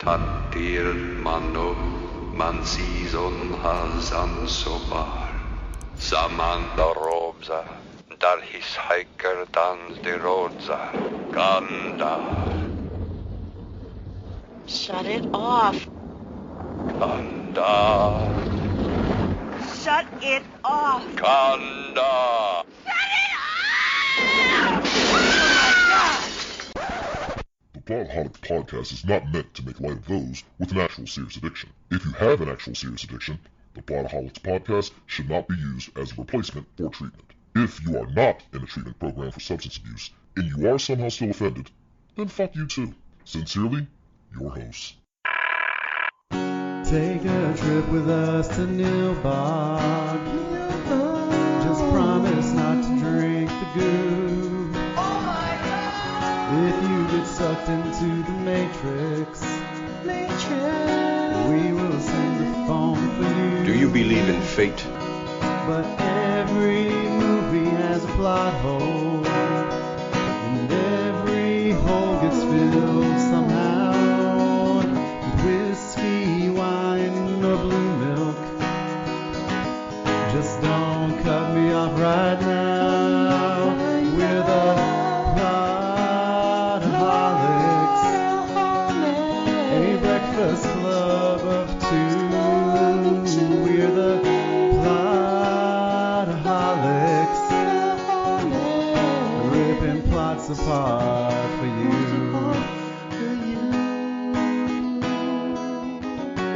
Tattir mano man season has ansobar. Samantha robza, dar his hiker dans de rodza. Ganda. Shut it off. Ganda. Shut it off. Ganda. The Plotaholics podcast is not meant to make light of those with an actual serious addiction. If you have an actual serious addiction, the Plotaholics podcast should not be used as a replacement for treatment. If you are not in a treatment program for substance abuse, and you are somehow still offended, then fuck you too. Sincerely, your hosts. Take a trip with us to Nilbog. Just promise not to drink the goo. Oh my God. If you get sucked into the Matrix, we will sing the phone for you. Do you believe in fate? But every movie has a plot hole, and every hole gets filled somehow with whiskey, wine, or blue milk. Just don't cut me off right now. We're the Plotaholics, a breakfast club of two. We're the Plotaholics, ripping plots apart for you.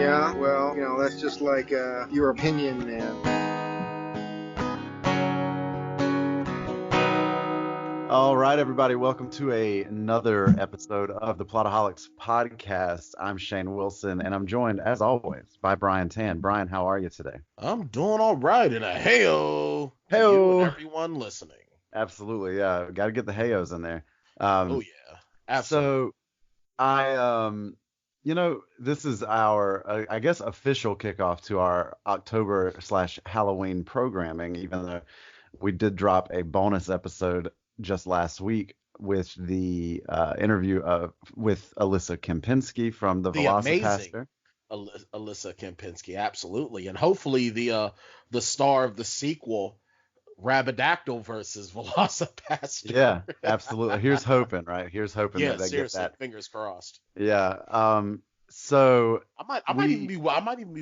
Yeah, well, that's just like your opinion, man. All right, everybody, welcome to another episode of the Plotaholics podcast. I'm Shane Wilson, and I'm joined, as always, by Bryan Tan. Bryan, how are you today? I'm doing all right, and a heyo to Heyo. you and everyone listening. Absolutely, yeah. Got to get the hayos in there. Oh yeah, absolutely. So, this is our, I guess, official kickoff to our October/Halloween programming, even though we did drop a bonus episode just last week with the interview with Alyssa Kempinski from the Velocipaster. Alyssa Kempinski, absolutely, and hopefully the star of the sequel, Rabadactyl versus Velocipaster. Yeah, absolutely. Here's hoping, right? Here's hoping Yeah, that they seriously, get that. fingers crossed. Yeah. So I might even be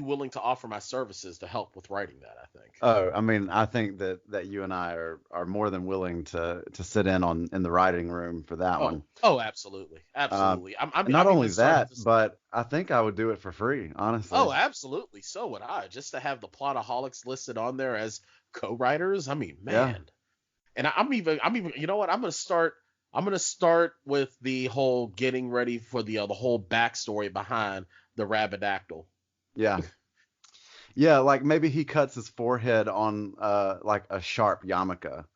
willing to offer my services to help with writing that. I think. Oh, I mean, I think that you and I are more than willing to sit in the writing room for that one. Oh, absolutely. Not only that, but I think I would do it for free, honestly. Oh, absolutely. So would I. Just to have the Plotaholics listed on there as co-writers. I mean, man. Yeah. And I'm even. You know what? I'm gonna start with the whole getting ready for the whole backstory behind the Rabadactyl. Yeah. Yeah, like maybe he cuts his forehead on like a sharp yarmulke.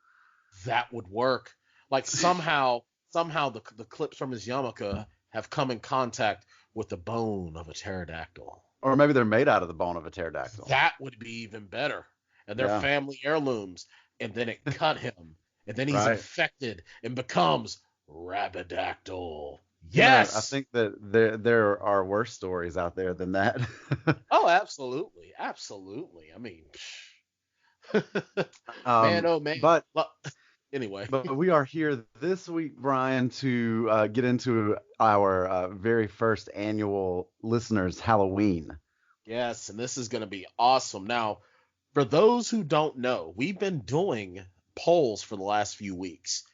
That would work. Like somehow the clips from his yarmulke have come in contact with the bone of a pterodactyl. Or maybe they're made out of the bone of a pterodactyl. That would be even better. And they're family heirlooms. And then it cut him. And then he's infected and becomes Rabadactyl. Yes. Yeah, I think that there are worse stories out there than that. Oh, absolutely. Absolutely. I mean, man, oh man. But anyway. But we are here this week, Bryan, to get into our very first annual Listeners Halloween. Yes, and this is going to be awesome. Now, for those who don't know, we've been doing polls for the last few weeks.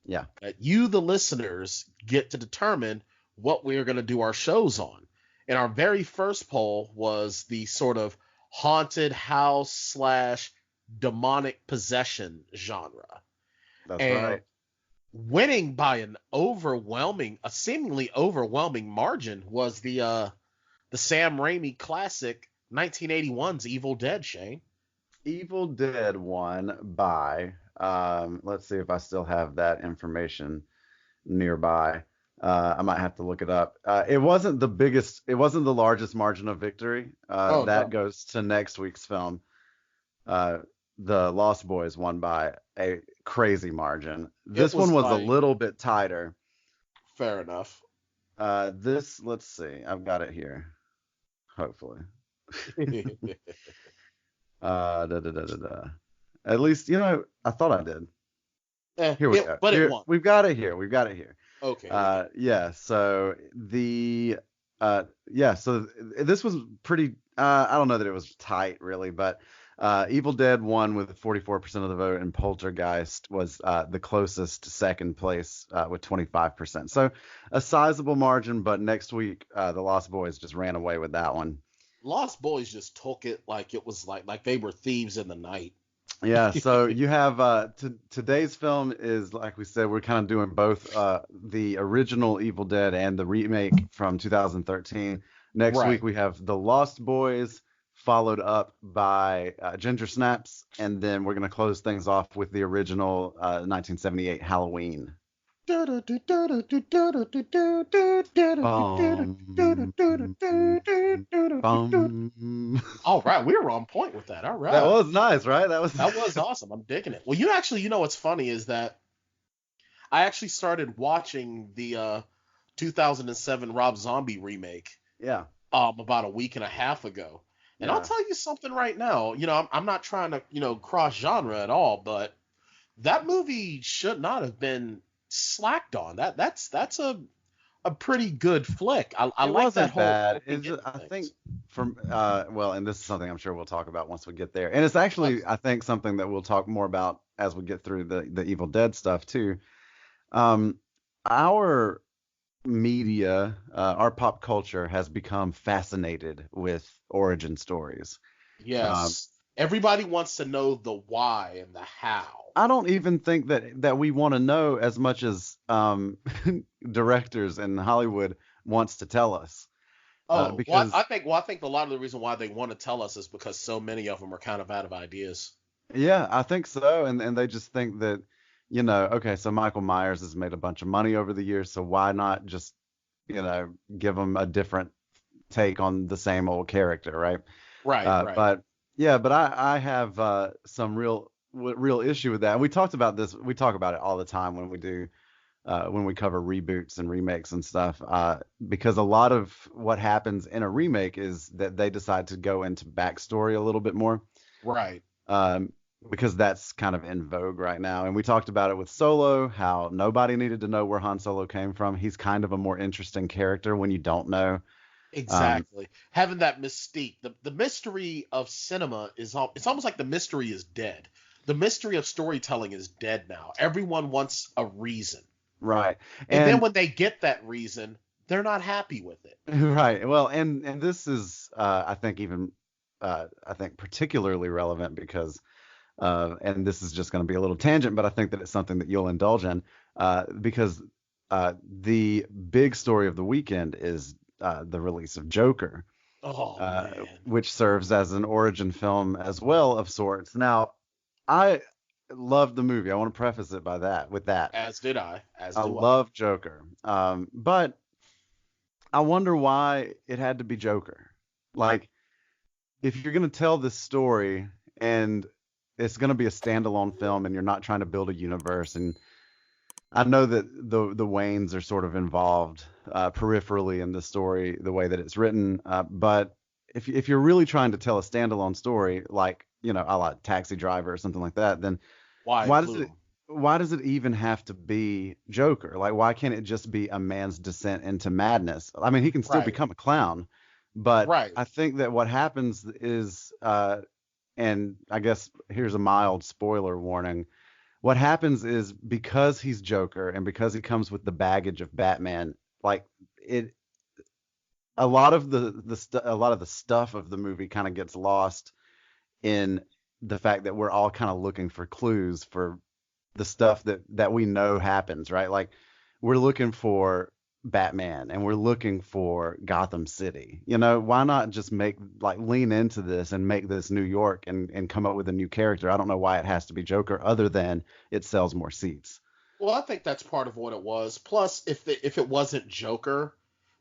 Yeah. You, the listeners, get to determine what we're going to do our shows on. And our very first poll was the sort of haunted house / demonic possession genre. That's right. Winning by a seemingly overwhelming margin was the Sam Raimi classic 1981's Evil Dead, Shane. Evil Dead won by, let's see if I still have that information nearby. I might have to look it up. It wasn't the largest margin of victory. Goes to next week's film. The Lost Boys won by a crazy margin. This one was a little bit tighter. Fair enough. Let's see. I've got it here. Hopefully. Da, da, da, da, da. At least, I thought I did. Here we go. But Here, it won't. we've got it here. We've got it here. Okay. Yeah. So so this was pretty. I don't know that it was tight really, but Evil Dead won with 44% of the vote, and Poltergeist was the closest to second place with 25%. So a sizable margin, but next week the Lost Boys just ran away with that one. Lost Boys just took it like it was like they were thieves in the night. Yeah, so you have today's film is, like we said, we're kind of doing both the original Evil Dead and the remake from 2013. Next week we have The Lost Boys, followed up by Ginger Snaps, and then we're going to close things off with the original 1978 Halloween. All right, we were on point with that. All right, that was nice, right? That was awesome. I'm digging it. Well, you know what's funny is that I actually started watching the 2007 Rob Zombie remake. Yeah. About a week and a half ago, and I'll tell you something right now. I'm not trying to cross genre at all, but that movie should not have been slacked on. That's a pretty good flick. I like that whole bad. I think from and this is something I'm sure we'll talk about once we get there. And it's actually I think something that we'll talk more about as we get through the Evil Dead stuff too. Our media, our pop culture has become fascinated with origin stories. Yes. Everybody wants to know the why and the how. I don't even think that we want to know as much as directors in Hollywood wants to tell us. Because I think a lot of the reason why they want to tell us is because so many of them are kind of out of ideas. Yeah, I think so, and they just think that, okay, so Michael Myers has made a bunch of money over the years, so why not just, give him a different take on the same old character, right? Right. But yeah, but I have some real issue with that. And we talked about this. We talk about it all the time when we cover reboots and remakes and stuff. Because a lot of what happens in a remake is that they decide to go into backstory a little bit more. Right. Because that's kind of in vogue right now. And we talked about it with Solo, how nobody needed to know where Han Solo came from. He's kind of a more interesting character when you don't know. Exactly. Having that mystique. The mystery of cinema it's almost like the mystery is dead. The mystery of storytelling is dead now. Everyone wants a reason. Right. And then when they get that reason, they're not happy with it. Right. Well, and this is I think particularly relevant because and this is just going to be a little tangent, but I think that it's something that you'll indulge in because the big story of the weekend is the release of Joker, which serves as an origin film as well of sorts. Now, I loved the movie. I want to preface it with that. As did I. I love Joker. But I wonder why it had to be Joker. Like, if you're going to tell this story and it's going to be a standalone film and you're not trying to build a universe, and I know that the Waynes are sort of involved peripherally in the story, the way that it's written. But if you're really trying to tell a standalone story, like, a la Taxi Driver or something like that, then why does it even have to be Joker? Like, why can't it just be a man's descent into madness? I mean, he can still become a clown, but I think that what happens is, and I guess here's a mild spoiler warning. What happens is, because he's Joker and because he comes with the baggage of Batman, like a lot of the stuff of the movie kind of gets lost in the fact that we're all kind of looking for clues for the stuff that we know happens, right? Like, we're looking for Batman and we're looking for Gotham City. Why not just lean into this and make this New York and come up with a new character? I don't know why it has to be Joker other than it sells more seats. Well, I think that's part of what it was. Plus, if it wasn't Joker,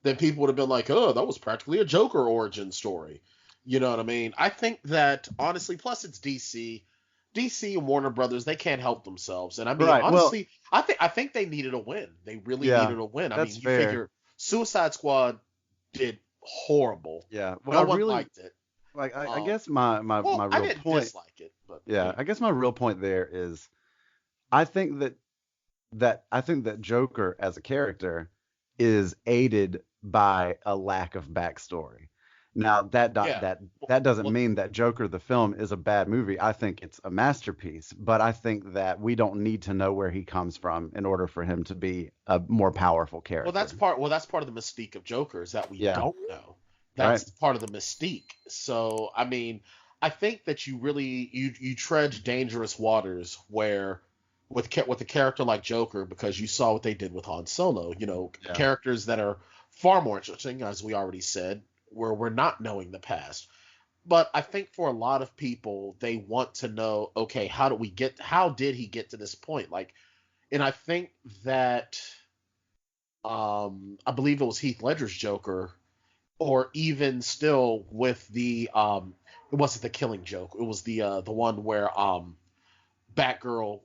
then people would have been like, oh, that was practically a Joker origin story. You know what I mean? I think that, honestly, plus it's DC and Warner Brothers, they can't help themselves. And I mean, honestly, I think they needed a win. They really needed a win. I mean, you figure Suicide Squad did horrible. Yeah. Well, No I one really liked it. like. I Um, guess my well, I real didn't point. dislike it, but Yeah, I guess my real point there is, I think that Joker as a character is aided by a lack of backstory. Now yeah. that doesn't Well, mean that Joker the film is a bad movie. I think it's a masterpiece, but I think that we don't need to know where he comes from in order for him to be a more powerful character. that's part of the mystique of Joker is that we Yeah, don't know. right. That's part of the mystique. So, I mean, I think that you tread dangerous waters where with a character like Joker, because you saw what they did with Han Solo. Yeah. Characters that are far more interesting, as we already said, where we're not knowing the past. But I think for a lot of people, they want to know, okay, how did he get to this point? Like, and I think that I believe it was Heath Ledger's Joker, or even still with the it wasn't the Killing Joke. It was the one where Batgirl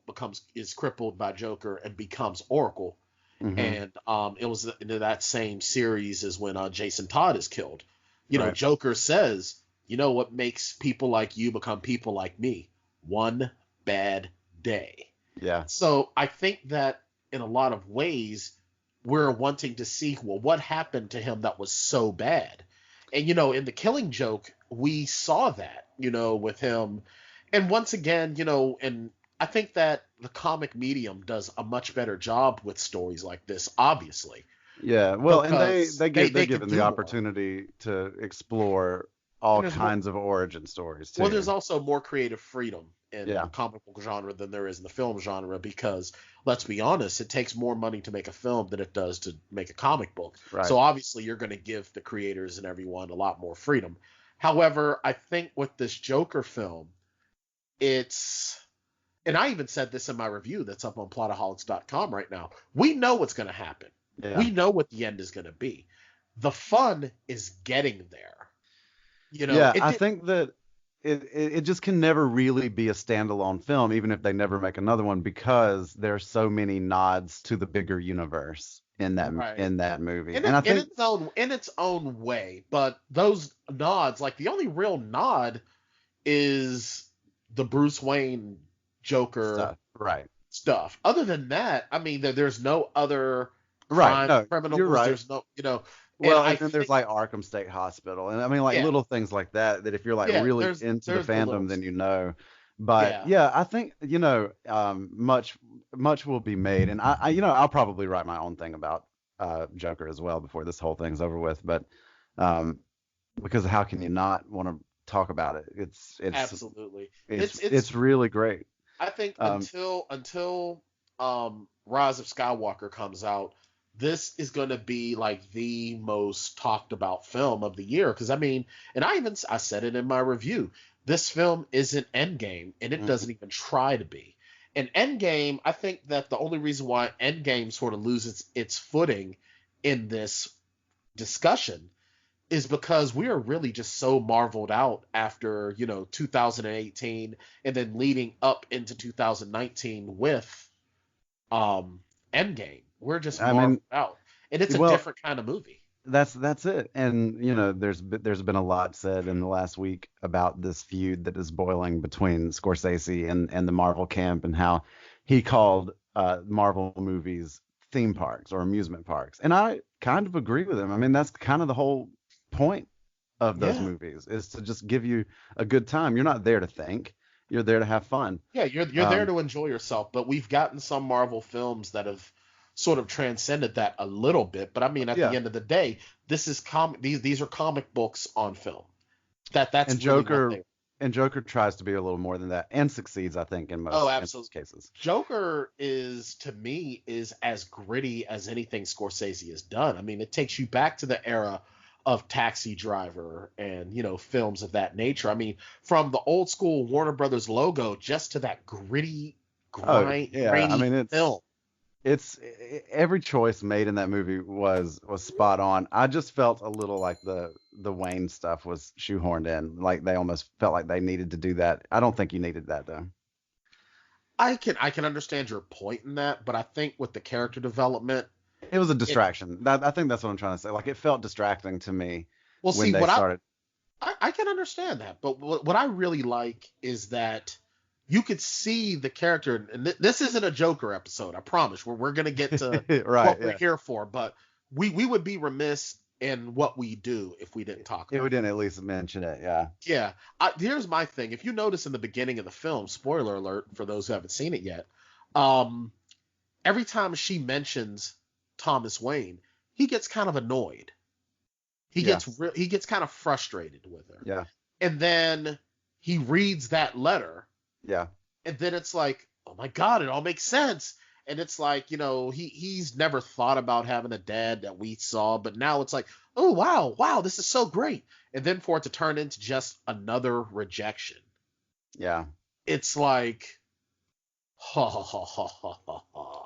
is crippled by Joker and becomes Oracle. Hmm. And it was in that same series as when Jason Todd is killed. Right. Joker says, what makes people like you become people like me? One bad day. Yeah. So I think that in a lot of ways, we're wanting to see, well, what happened to him that was so bad. And, in the Killing Joke, we saw that, with him. And once again, and I think that the comic medium does a much better job with stories like this, obviously. Yeah. Well, and Because they're they given can the do more. opportunity to explore all And there's more, kinds of origin stories too. well, there's also more creative freedom in Yeah. the comic book genre than there is in the film genre because, let's be honest, it takes more money to make a film than it does to make a comic book. Right. So obviously you're going to give the creators and everyone a lot more freedom. However, I think with this Joker film, and I even said this in my review that's up on Plotaholics.com right now. We know what's going to happen. Yeah. We know what the end is going to be. The fun is getting there. I think that it just can never really be a standalone film, even if they never make another one, because there's so many nods to the bigger universe in that Right. movie. In And I think in its own way, but those nods, like the only real nod is the Bruce Wayne Joker stuff. Other than that, I mean, there's no other right. No, criminals. you're right. There's no, Well, and and then there's like Arkham State Hospital, and I mean like Yeah. little things like that if you're like Yeah, really there's into the the fandom, little. then. But Yeah. I think much will be made, and I'll probably write my own thing about Joker as well before this whole thing's over with. But because how can you not want to talk about it? It's Absolutely. it's really great. I think until Rise of Skywalker comes out, this is going to be like the most talked about film of the year. Because I mean, and I said it in my review. This film isn't Endgame, and it doesn't even try to be. And Endgame, I think that the only reason why Endgame sort of loses its footing in this discussion is because we are really just so marveled out after 2018 and then leading up into 2019 with Endgame. We're just marveled out, and it's a different kind of movie. That's it. And there's been a lot said in the last week about this feud that is boiling between Scorsese and the Marvel camp, and how he called Marvel movies theme parks or amusement parks. And I kind of agree with him. I mean, that's kind of the whole point of those movies, is to just give you a good time. You're not there to think. You're there to have fun. Yeah, you're there to enjoy yourself. But we've gotten some Marvel films that have sort of transcended that a little bit. But I mean, at the end of the day, this is these are comic books on film. That's and really Joker tries to be a little more than that, and succeeds, I think, in most cases. Joker to me is as gritty as anything Scorsese has done. I mean, it takes you back to the era of Taxi Driver and films of that nature. I mean, from the old school Warner Brothers logo just to that gritty, grainy film. It's every choice made in that movie was spot on. I just felt a little like the Wayne stuff was shoehorned in. Like they almost felt like they needed to do that. I don't think you needed that though. I can understand your point in that, but I think with the character development It was a distraction. I think that's what I'm trying to say. Like, it felt distracting to me Well, when see, they what started. I can understand that, but what I really like is that you could see the character, and this isn't a Joker episode, I promise. We're gonna get to Right, what we're yeah. here for, but we would be remiss in what we do if we didn't talk If about we it. didn't at least mention it, yeah. Yeah, here's my thing. If you notice in the beginning of the film, spoiler alert for those who haven't seen it yet, every time she mentions Thomas Wayne, he gets kind of annoyed. He Yeah. he gets kind of frustrated with her. Yeah. And then he reads that letter, Yeah. and then it's like, oh my God, it all makes sense. And it's like, he's never thought about having a dad that we saw, but now it's like, oh wow, this is so great. And then for it to turn into just another rejection, Yeah. it's like, ha ha ha ha ha ha ha.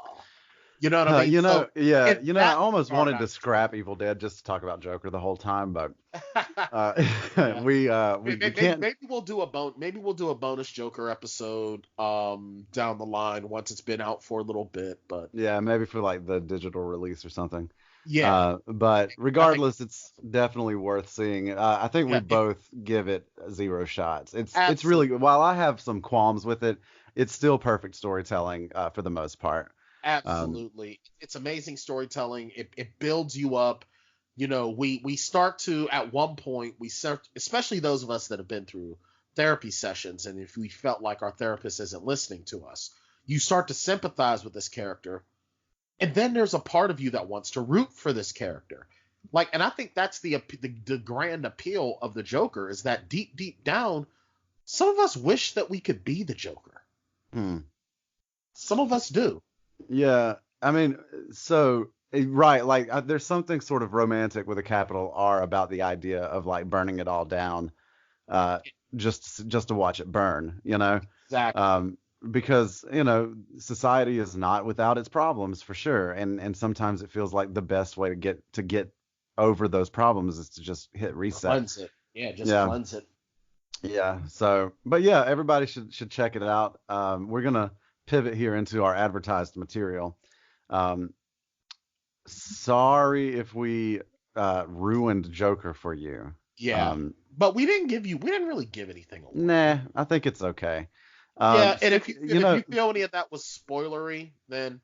You know what I mean? I almost wanted to scrap Evil Dead just to talk about Joker the whole time, but Yeah. we can't. Maybe we'll do a bonus Joker episode down the line once it's been out for a little bit. But Yeah, maybe for like the digital release or something. yeah, But regardless, it's definitely worth seeing. I think we both give it 0 shots. It's really, while I have some qualms with it, it's still perfect storytelling for the most part. absolutely. It's amazing storytelling. It builds you up. We start to, at one point, especially those of us that have been through therapy sessions, and if we felt like our therapist isn't listening to us, you start to sympathize with this character. And then there's a part of you that wants to root for this character. And I think that's the grand appeal of the Joker, is that deep down, some of us wish that we could be the Joker. Some of us do. Yeah, I mean, right, like there's something sort of romantic with a capital R about the idea of like burning it all down, just to watch it burn, Exactly. because society is not without its problems for sure, and sometimes it feels like the best way to get over those problems is to just hit reset. Cleanse it. Yeah, cleanse it. Yeah. So, but yeah, everybody should check it out. We're gonna pivot here into our advertised material. Sorry if we ruined Joker for you. Yeah. But we didn't really give anything away. Nah, I think it's okay. Yeah, and if you feel any of that was spoilery, then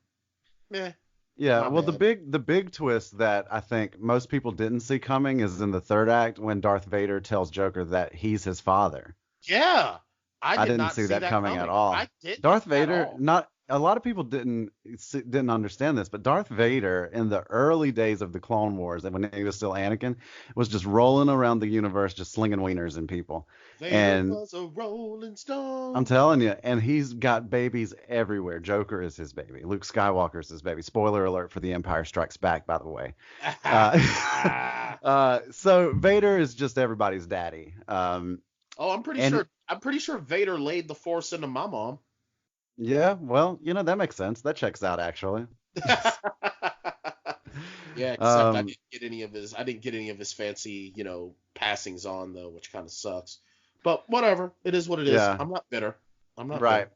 meh. Yeah, well, the big twist that I think most people didn't see coming is in the third act when Darth Vader tells Joker that he's his father. Yeah, I didn't not see that coming at all. I didn't. Darth Vader, not a lot of people didn't understand this, but Darth Vader in the early days of the Clone Wars, and when he was still Anakin, was just rolling around the universe, just slinging wieners in people. Vader was a rolling stone. I'm telling you, and he's got babies everywhere. Joker is his baby. Luke Skywalker is his baby. Spoiler alert for The Empire Strikes Back, by the way. So Vader is just everybody's daddy. I'm pretty sure Vader laid the Force into my mom. Yeah, well, that makes sense. That checks out, actually. Yeah, except I didn't get any of his fancy, passings on though, which kind of sucks. But whatever, it is what it is. Yeah. I'm not bitter. Right.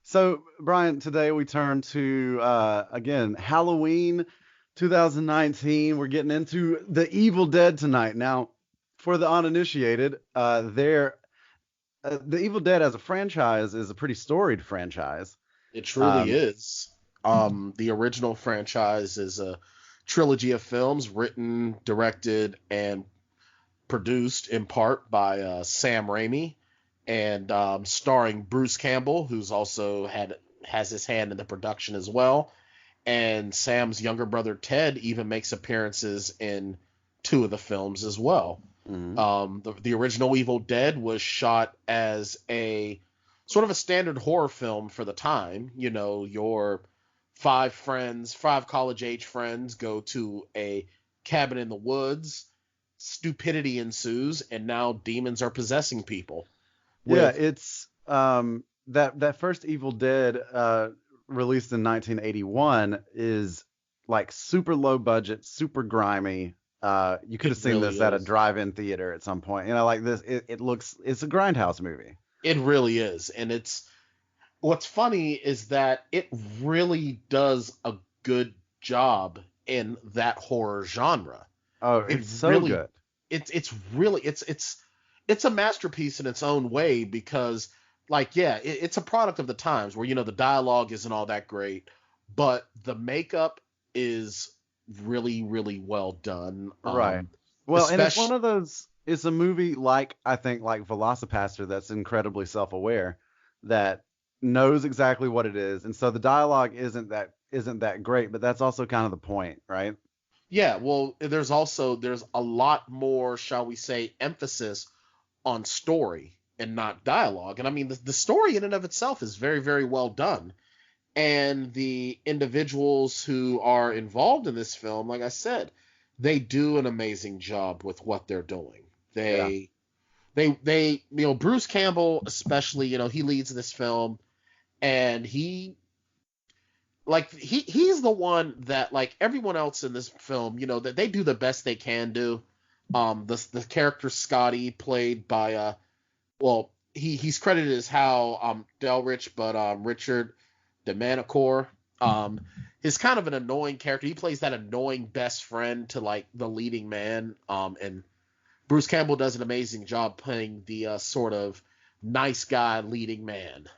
So, Bryan, today we turn to again Halloween 2019. We're getting into the Evil Dead tonight. Now, for the uninitiated, the Evil Dead as a franchise is a pretty storied franchise. It truly is. The original franchise is a trilogy of films written, directed, and produced in part by Sam Raimi, and starring Bruce Campbell, who's also has his hand in the production as well. And Sam's younger brother Ted even makes appearances in 2 of the films as well. Mm-hmm. The original Evil Dead was shot as a sort of a standard horror film for the time. Your 5 college age friends go to a cabin in the woods, stupidity ensues, and now demons are possessing people. It's that first Evil Dead released in 1981 is like super low budget, super grimy. You could have seen this at a drive-in theater at some point. Like this, it's a grindhouse movie. It really is. And what's funny is that it really does a good job in that horror genre. Oh, It it's so really, good. it's really, it's a masterpiece in its own way because, like, yeah, it's a product of the times where, the dialogue isn't all that great, but the makeup is really, really well done. Right. Well, and it's one Especially, of those. It's a movie like I think like Velocipaster that's incredibly self-aware, that knows exactly what it is, and so the dialogue isn't that great, but that's also kind of the point, right? yeah, well, there's a lot more, shall we say, emphasis on story and not dialogue. And I mean, the story in and of itself is very, very well done. And the individuals who are involved in this film, like I said, they do an amazing job with what they're doing. Yeah. They Bruce Campbell especially, he leads this film, and he's the one that, like everyone else in this film, that they do the best they can do. The character Scotty, played by he's credited as Hal Delrich, but Richard DeManicore, is kind of an annoying character. He plays that annoying best friend to, like, the leading man, and Bruce Campbell does an amazing job playing the sort of nice guy leading man.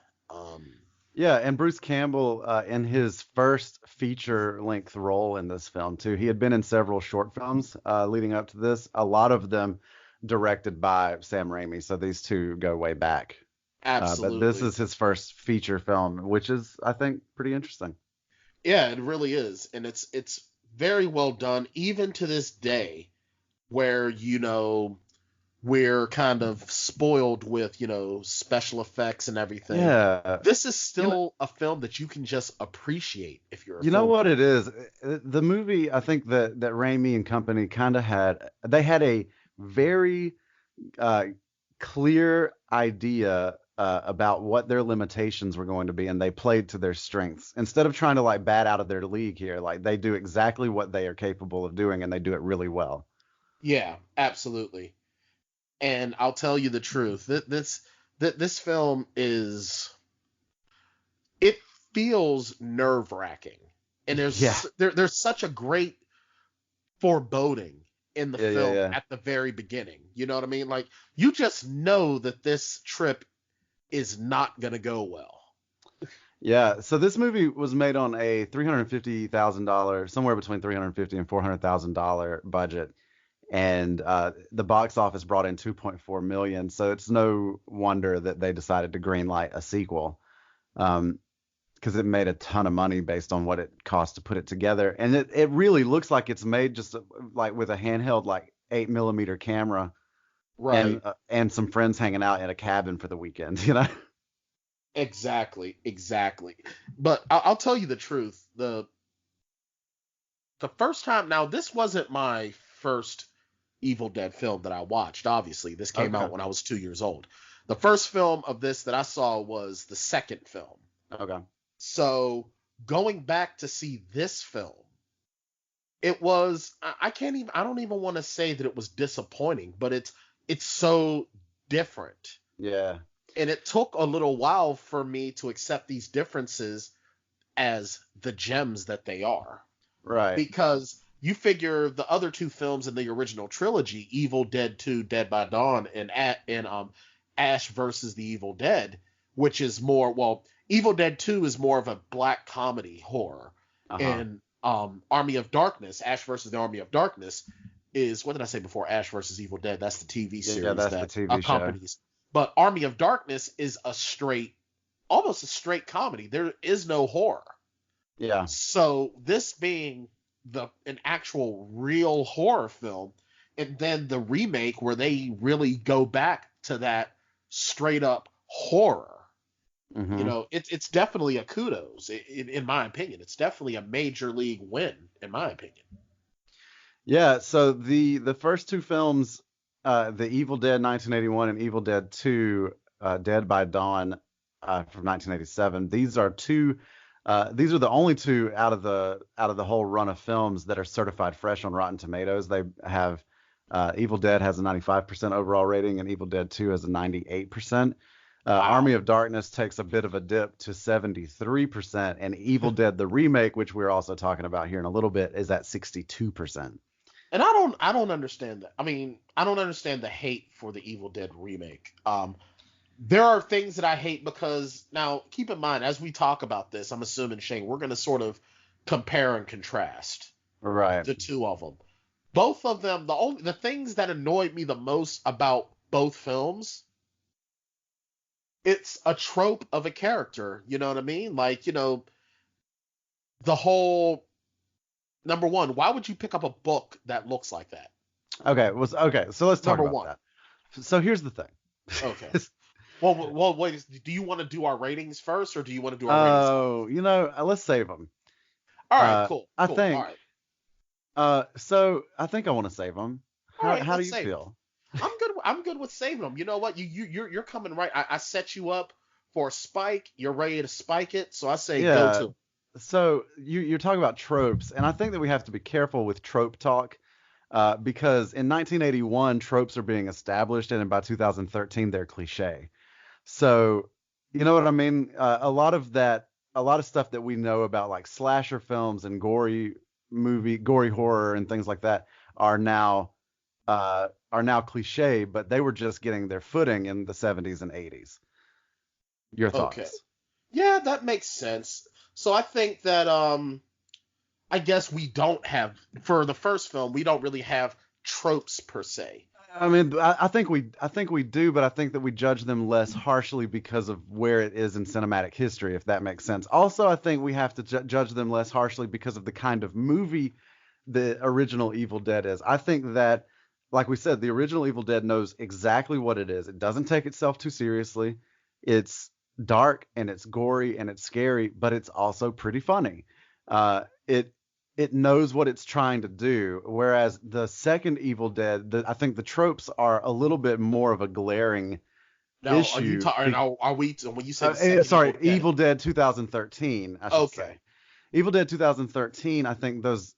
Yeah, and Bruce Campbell, in his first feature-length role in this film too, he had been in several short films leading up to this. A lot of them directed by Sam Raimi, so these two go way back. Absolutely. But this is his first feature film, which is, I think, pretty interesting. Yeah, it really is, and it's very well done, even to this day, where we're kind of spoiled with special effects and everything. Yeah. This is still a film that you can just appreciate if you're a You know film what fan. it is? The movie, I think that Raimi and company kind of had a very clear idea about what their limitations were going to be, and they played to their strengths. Instead of trying to like bat out of their league here, like they do exactly what they are capable of doing, and they do it really well. Yeah, absolutely. And I'll tell you the truth. This film it feels nerve-wracking. And Yeah. there's such a great foreboding in the film Yeah. at the very beginning. You know what I mean? Like, you just know that this trip is not going to go well. Yeah, so this movie was made on a $350,000, somewhere between $350 and $400,000 budget, and the box office brought in 2.4 million. So it's no wonder that they decided to greenlight a sequel, because it made a ton of money based on what it cost to put it together, and it really looks like it's made just like with a handheld like 8mm camera, Right. and some friends hanging out in a cabin for the weekend, you know. Exactly. But I'll tell you the truth. The first time, now this wasn't my first Evil Dead film that I watched. Obviously, this came Okay. out when I was 2 years old. The first film of this that I saw was the second film. Okay. So going back to see this film, it was, I don't even want to say that it was disappointing, but it's so different. Yeah. And it took a little while for me to accept these differences as the gems that they are. Right. Because you figure the other two films in the original trilogy, Evil Dead 2, Dead by Dawn, and Ash versus the Evil Dead, which is more, well, Evil Dead 2 is more of a black comedy horror. Uh-huh. And Army of Darkness, Ash versus the Army of Darkness, is, what did I say before? Ash versus Evil Dead. That's the TV series that's that the TV show. accompanies. But Army of Darkness is almost a straight comedy. There is no horror. Yeah. So this being an actual real horror film, and then the remake where they really go back to that straight up horror, Mhm. it's definitely a kudos in my opinion. It's definitely a major league win in my opinion. Yeah, so the first two films, the Evil Dead 1981 and Evil Dead 2, Dead by Dawn, from 1987. These are the only two out of the whole run of films that are certified fresh on Rotten Tomatoes. They have Evil Dead has a 95% overall rating, and Evil Dead 2 has a 98%. Wow. Army of Darkness takes a bit of a dip to 73%, and Evil Dead the remake, which we're also talking about here in a little bit, is at 62%. And I don't understand that. I mean, I don't understand the hate for the Evil Dead remake. There are things that I hate because now keep in mind as we talk about this, I'm assuming Shane, we're going to sort of compare and contrast Right. the two of them. Both of them, the things that annoyed me the most about both films, it's a trope of a character. You know what I mean? Like, the whole number one, why would you pick up a book that looks like that? Okay. So let's talk Number about one. that. So here's the thing. Okay. Well, wait. Do you want to do our ratings first, or do you want to do our ratings? Oh, let's save them. All right, cool. I think. All right. So I think I want to save them. How do you feel? I'm good with saving them. You know what? You're coming right. I set you up for a spike. You're ready to spike it. So I say go to. So you're talking about tropes, and I think that we have to be careful with trope talk, because in 1981 tropes are being established, and by 2013 they're cliche. So you know what I mean? A lot of stuff that we know about like slasher films and gory horror and things like that are now cliche, but they were just getting their footing in the 70s and 80s. Your thoughts? Okay. Yeah, that makes sense. So I think that I guess we don't have, for the first film, we don't really have tropes per se. I mean, I think we do, but I think that we judge them less harshly because of where it is in cinematic history, if that makes sense. Also, I think we have to judge them less harshly because of the kind of movie the original Evil Dead is. I think that, like we said, the original Evil Dead knows exactly what it is. It doesn't take itself too seriously. It's dark and it's gory and it's scary, but it's also pretty funny. It knows what it's trying to do, whereas the second Evil Dead, I think the tropes are a little bit more of a glaring issue. Are we when you say sorry, Evil Dead 2013, I should say. Evil Dead 2013, I think those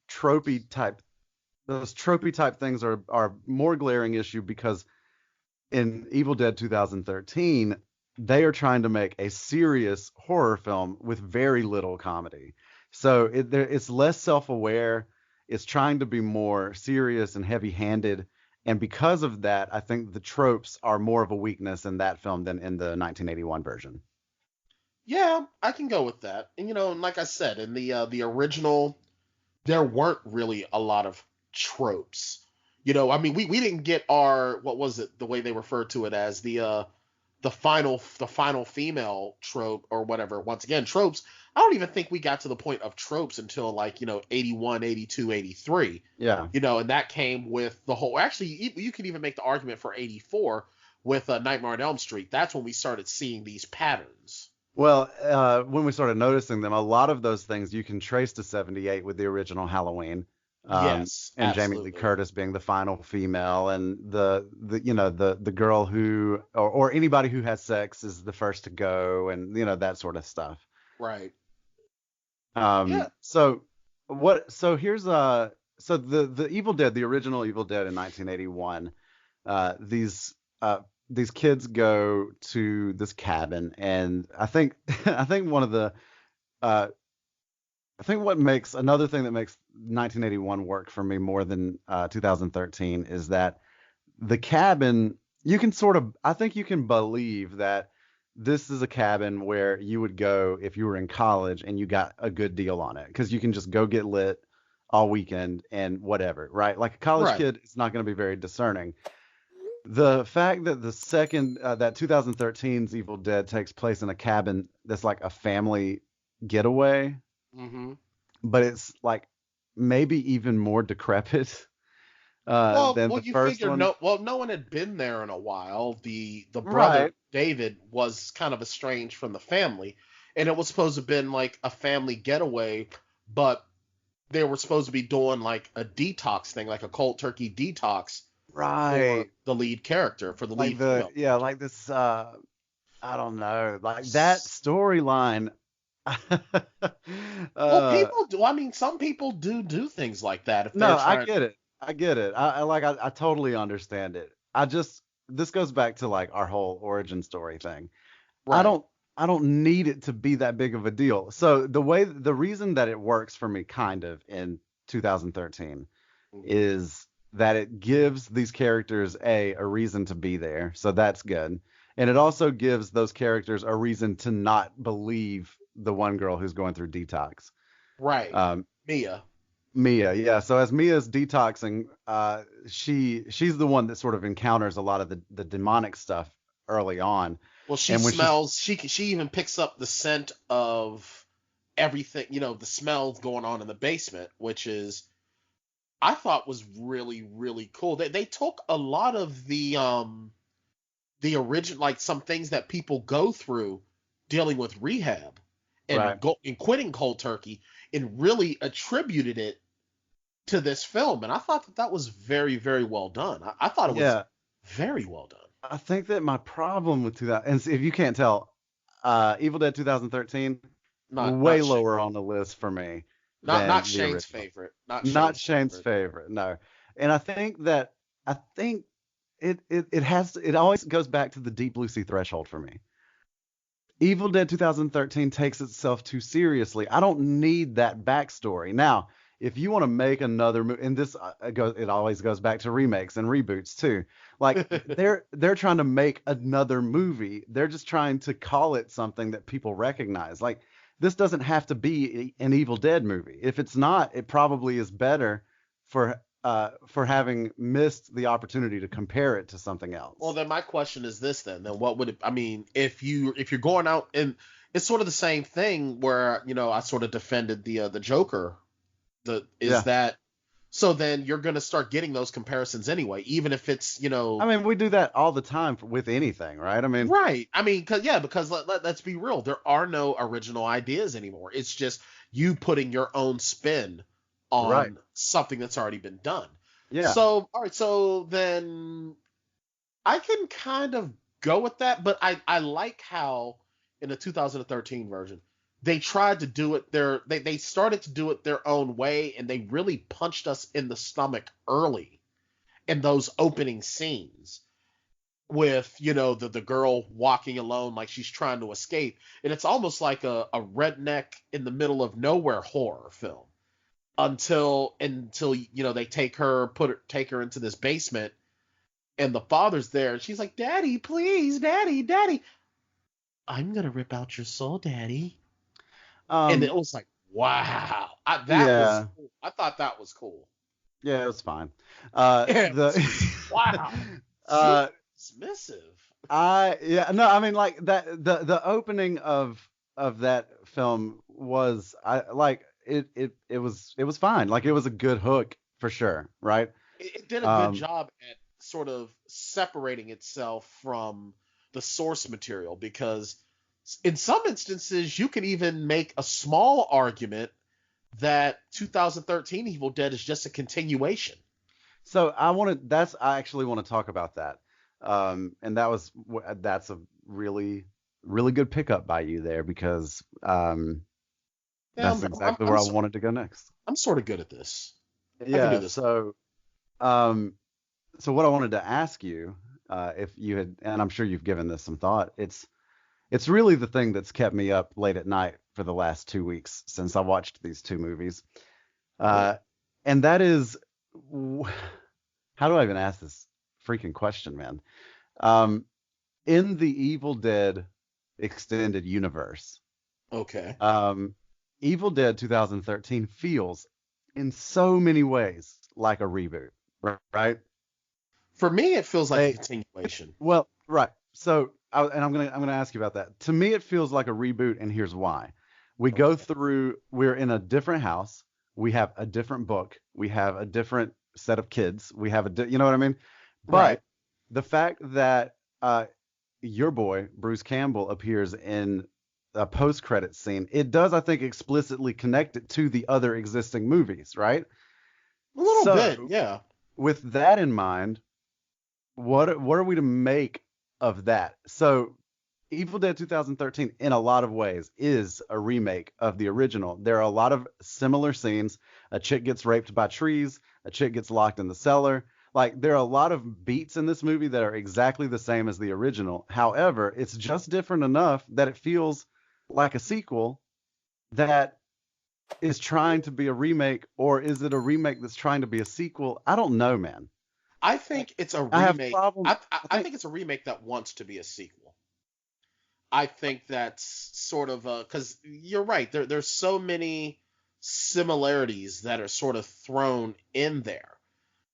tropey type things are more glaring issue because in Evil Dead 2013 they are trying to make a serious horror film with very little comedy. So it's less self-aware. It's trying to be more serious and heavy-handed. And because of that, I think the tropes are more of a weakness in that film than in the 1981 version. Yeah, I can go with that. And, like I said, in the original, there weren't really a lot of tropes. I mean, we didn't get what was it, the way they referred to it as the final female trope or whatever. Once again, tropes. I don't even think we got to the point of tropes until 81, 82, 83. Yeah. And that came with the whole, actually, you could even make the argument for 84 with Nightmare on Elm Street. That's when we started seeing these patterns. Well, when we started noticing them, a lot of those things you can trace to 78 with the original Halloween. Yes, and absolutely. Jamie Lee Curtis being the final female, and the girl who or anybody who has sex is the first to go, and that sort of stuff. Right. Yeah. So here's the Evil Dead, the original Evil Dead in 1981. These kids go to this cabin, and I think another thing that makes 1981 work for me more than 2013 is that the cabin, I think you can believe that this is a cabin where you would go if you were in college and you got a good deal on it, because you can just go get lit all weekend and whatever, right? Like a college kid is not going to be very discerning. The fact that the second, that 2013's Evil Dead takes place in a cabin that's like a family getaway, but it's like maybe even more decrepit than the first one. No one had been there in a while. The brother David was kind of estranged from the family, and it was supposed to have been like a family getaway, but they were supposed to be doing like a detox thing, like a cold turkey detox, for the lead character, for the lead female. Yeah, like this. I don't know, like that storyline. Well, people do. I mean, some people do things like that. I get it. I totally understand it. I just this goes back to like our whole origin story thing. Right. I don't need it to be that big of a deal. So the reason that it works for me kind of in 2013 is that it gives these characters a reason to be there. So that's good. And it also gives those characters a reason to not believe the one girl who's going through detox. Right. Um, Mia. Mia, yeah. So as Mia's detoxing, she's the one that sort of encounters a lot of the demonic stuff early on. Well, she And when smells. She even picks up the scent of everything. The smells going on in the basement, which is I thought was really really cool. They took a lot of the original, like some things that people go through dealing with rehab and Right. and quitting cold turkey, and really attributed it to this film. And I thought that was very very well done. I thought it was Yeah, very well done. I think that my problem with 2000, and if you can't tell, Evil Dead 2013 way Not lower on the list for me Not than not the Shane's original. favorite. Not Not Shane's Shane's favorite. favorite, no. And I think it always goes back to the Deep Blue Sea threshold for me. Evil Dead 2013 takes itself too seriously. I don't need that backstory. Now, if you want to make another movie, and this it always goes back to remakes and reboots too. Like they're trying to make another movie. They're just trying to call it something that people recognize. Like this doesn't have to be an Evil Dead movie. If it's not, it probably is better for having missed the opportunity to compare it to something else. Well, then my question is this: then what would it? I mean, if you're going out, and it's sort of the same thing where I sort of defended the Joker. Yeah. That so then you're gonna start getting those comparisons anyway, even if it's I mean, we do that all the time with anything, right? I mean, right. I mean, because let's be real, there are no original ideas anymore. It's just you putting your own spin on Right. something that's already been done. yeah. So, all right, so then I can kind of go with that, but I like how in the 2013 version they tried to do it they started to do it their own way, and they really punched us in the stomach early in those opening scenes with the girl walking alone like she's trying to escape, and it's almost like a redneck in the middle of nowhere horror film until they take her into this basement, and the father's there, and she's like, "Daddy, please, daddy, I'm gonna rip out your soul, daddy." And it was like, wow, I Yeah. thought that was cool. Yeah, it was fine. Yeah, The wow. uh, Dismissive. no, I mean like that the opening of that film was it was fine. Like it was a good hook for sure, right? It did a good job at sort of separating itself from the source material, because in some instances you can even make a small argument that 2013 Evil Dead is just a continuation. So I actually want to talk about that. And that's a really really good pickup by you there because that's exactly where I wanted to go next. I'm sort of good at this. I can Yeah, do this. so what I wanted to ask you, if you had, and I'm sure you've given this some thought, it's really the thing that's kept me up late at night for the last 2 weeks since I watched these two movies. And that is, how do I even ask this freaking question, man? In the Evil Dead extended universe, Okay. Evil Dead 2013 feels in so many ways like a reboot, right? For me, it feels like a continuation. Well, right. So, I'm gonna ask you about that. To me, it feels like a reboot, and here's why. We're in a different house. We have a different book. We have a different set of kids. We have you know what I mean? But Right. the fact that your boy Bruce Campbell appears in a post-credit scene, it does, I think, explicitly connect it to the other existing movies, right? A little So, bit, yeah. With that in mind, what are we to make of that? So, Evil Dead 2013, in a lot of ways, is a remake of the original. There are a lot of similar scenes. A chick gets raped by trees. A chick gets locked in the cellar. Like, there are a lot of beats in this movie that are exactly the same as the original. However, it's just different enough that it feels like a sequel that is trying to be a remake, or is it a remake that's trying to be a sequel? I don't know, man. I think it's a I have remake. problems. I think it's a remake that wants to be a sequel. I think that's sort of because you're right. There's so many similarities that are sort of thrown in there.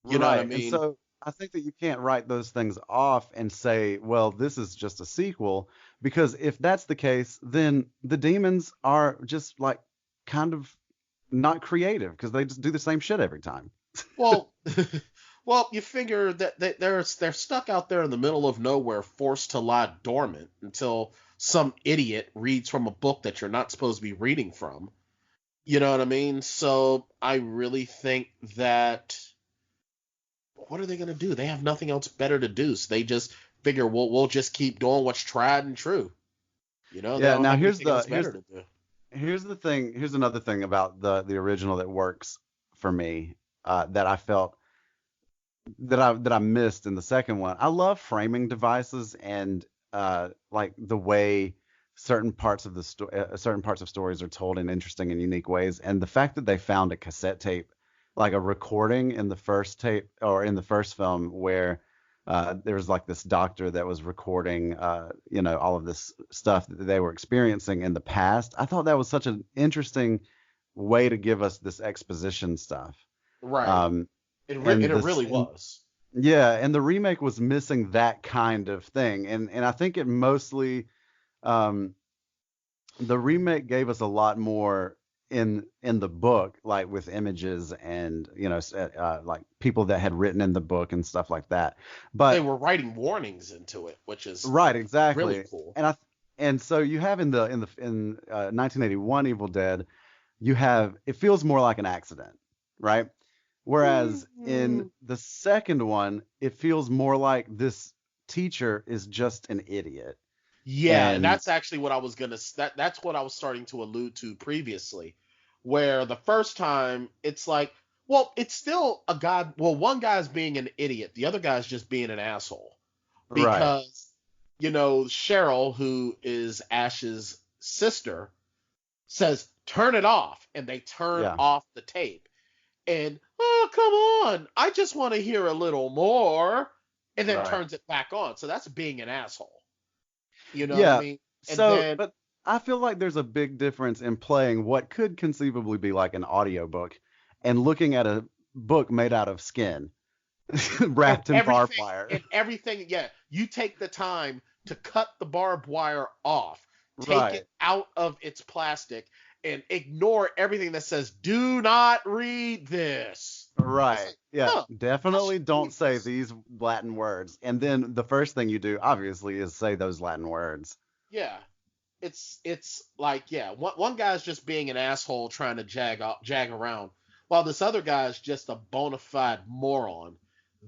You know what I Right. And mean? so I think that you can't write those things off and say, well, this is just a sequel, because if that's the case, then the demons are just like kind of not creative because they just do the same shit every time. Well, well, you figure that they're stuck out there in the middle of nowhere, forced to lie dormant until some idiot reads from a book that you're not supposed to be reading from. You know what I mean? So I really think that what are they gonna do? They have nothing else better to do, so they just figure we'll just keep doing what's tried and true. You know, they Yeah. don't Now have anything else better to do. here's the thing. Here's another thing about the original that works for me, that I felt that I missed in the second one. I love framing devices and like the way certain parts of stories are told in interesting and unique ways. And the fact that they found a cassette tape, like a recording in the first tape or in the first film, where there was like this doctor that was recording, all of this stuff that they were experiencing in the past. I thought that was such an interesting way to give us this exposition stuff. Right. Um, It and really was. yeah, and the remake was missing that kind of thing, and I think it mostly, um, the remake gave us a lot more in the book, like with images and like people that had written in the book and stuff like that. They But were writing warnings into it, which is right, really exactly, cool. and so you have in 1981 Evil Dead, you have it feels more like an accident, right? Whereas in the second one, it feels more like this teacher is just an idiot. Yeah, and And that's actually what I was that's what I was starting to allude to previously, where the first time it's like, well, it's still a guy, well, one guy's being an idiot, the other guy's just being an asshole. right, Because, Cheryl, who is Ash's sister, says, turn it off, and they turn yeah, off the tape. And, oh, come on, I just want to hear a little more, and then right. turns it back on. So that's being an asshole. You know what I Yeah. mean? And So, then, but I feel like there's a big difference in playing what could conceivably be like an audiobook and looking at a book made out of skin and wrapped in barbed everything, wire. and everything, yeah, you take the time to cut the barbed wire off, take Right. it out of its plastic, and ignore everything that says, do not read this. It's Right. like, Yeah. huh, I Definitely should read don't say this. these Latin words. And then the first thing you do, obviously, is say those Latin words. Yeah. It's like, yeah, one guy's just being an asshole trying to jag around, while this other guy's just a bona fide moron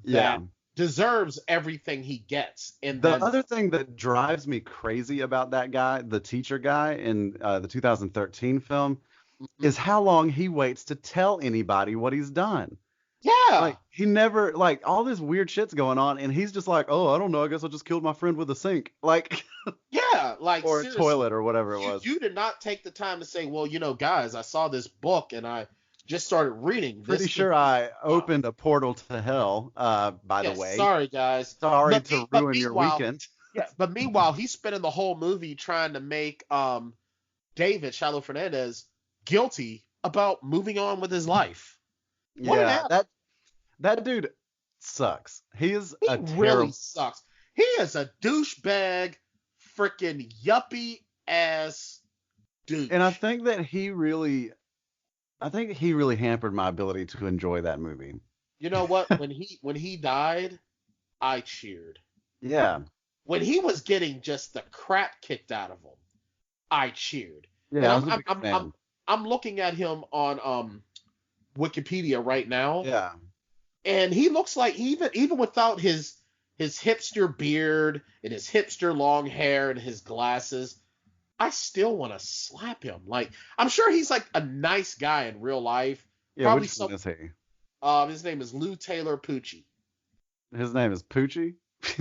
Yeah. that deserves everything he gets, and The then other thing that drives me crazy about that guy, the teacher guy in the 2013 film, mm, is how long he waits to tell anybody what he's done. yeah, Like, he never, like, all this weird shit's going on, and he's just like, oh, I don't know, I guess I just killed my friend with a sink. Like, yeah, like or a seriously, toilet or whatever it you was. you did not take the time to say, well, guys, I saw this book and I just started reading Pretty this could sure I wow. opened a portal to hell, by the Yes, way. sorry guys. Sorry But to ruin your meanwhile, weekend. yeah, but meanwhile, he's spending the whole movie trying to make David Shiloh Fernandez guilty about moving on with his life. What an Yeah, ass. that dude sucks. He is He a really terrible. sucks. He is a douchebag, freaking yuppie ass And I douche. think that I think he really hampered my ability to enjoy that movie. You know what? When he died, I cheered. Yeah. When he was getting just the crap kicked out of him, I cheered. And Yeah, I was a big fan. I'm looking at him on Wikipedia right now, Yeah. and he looks like even without his hipster beard and his hipster long hair and his glasses, I still want to slap him. Like, I'm sure he's like a nice guy in real life. Yeah, Probably which one some is he? his name is Lou Taylor Pucci. His name is Poochie.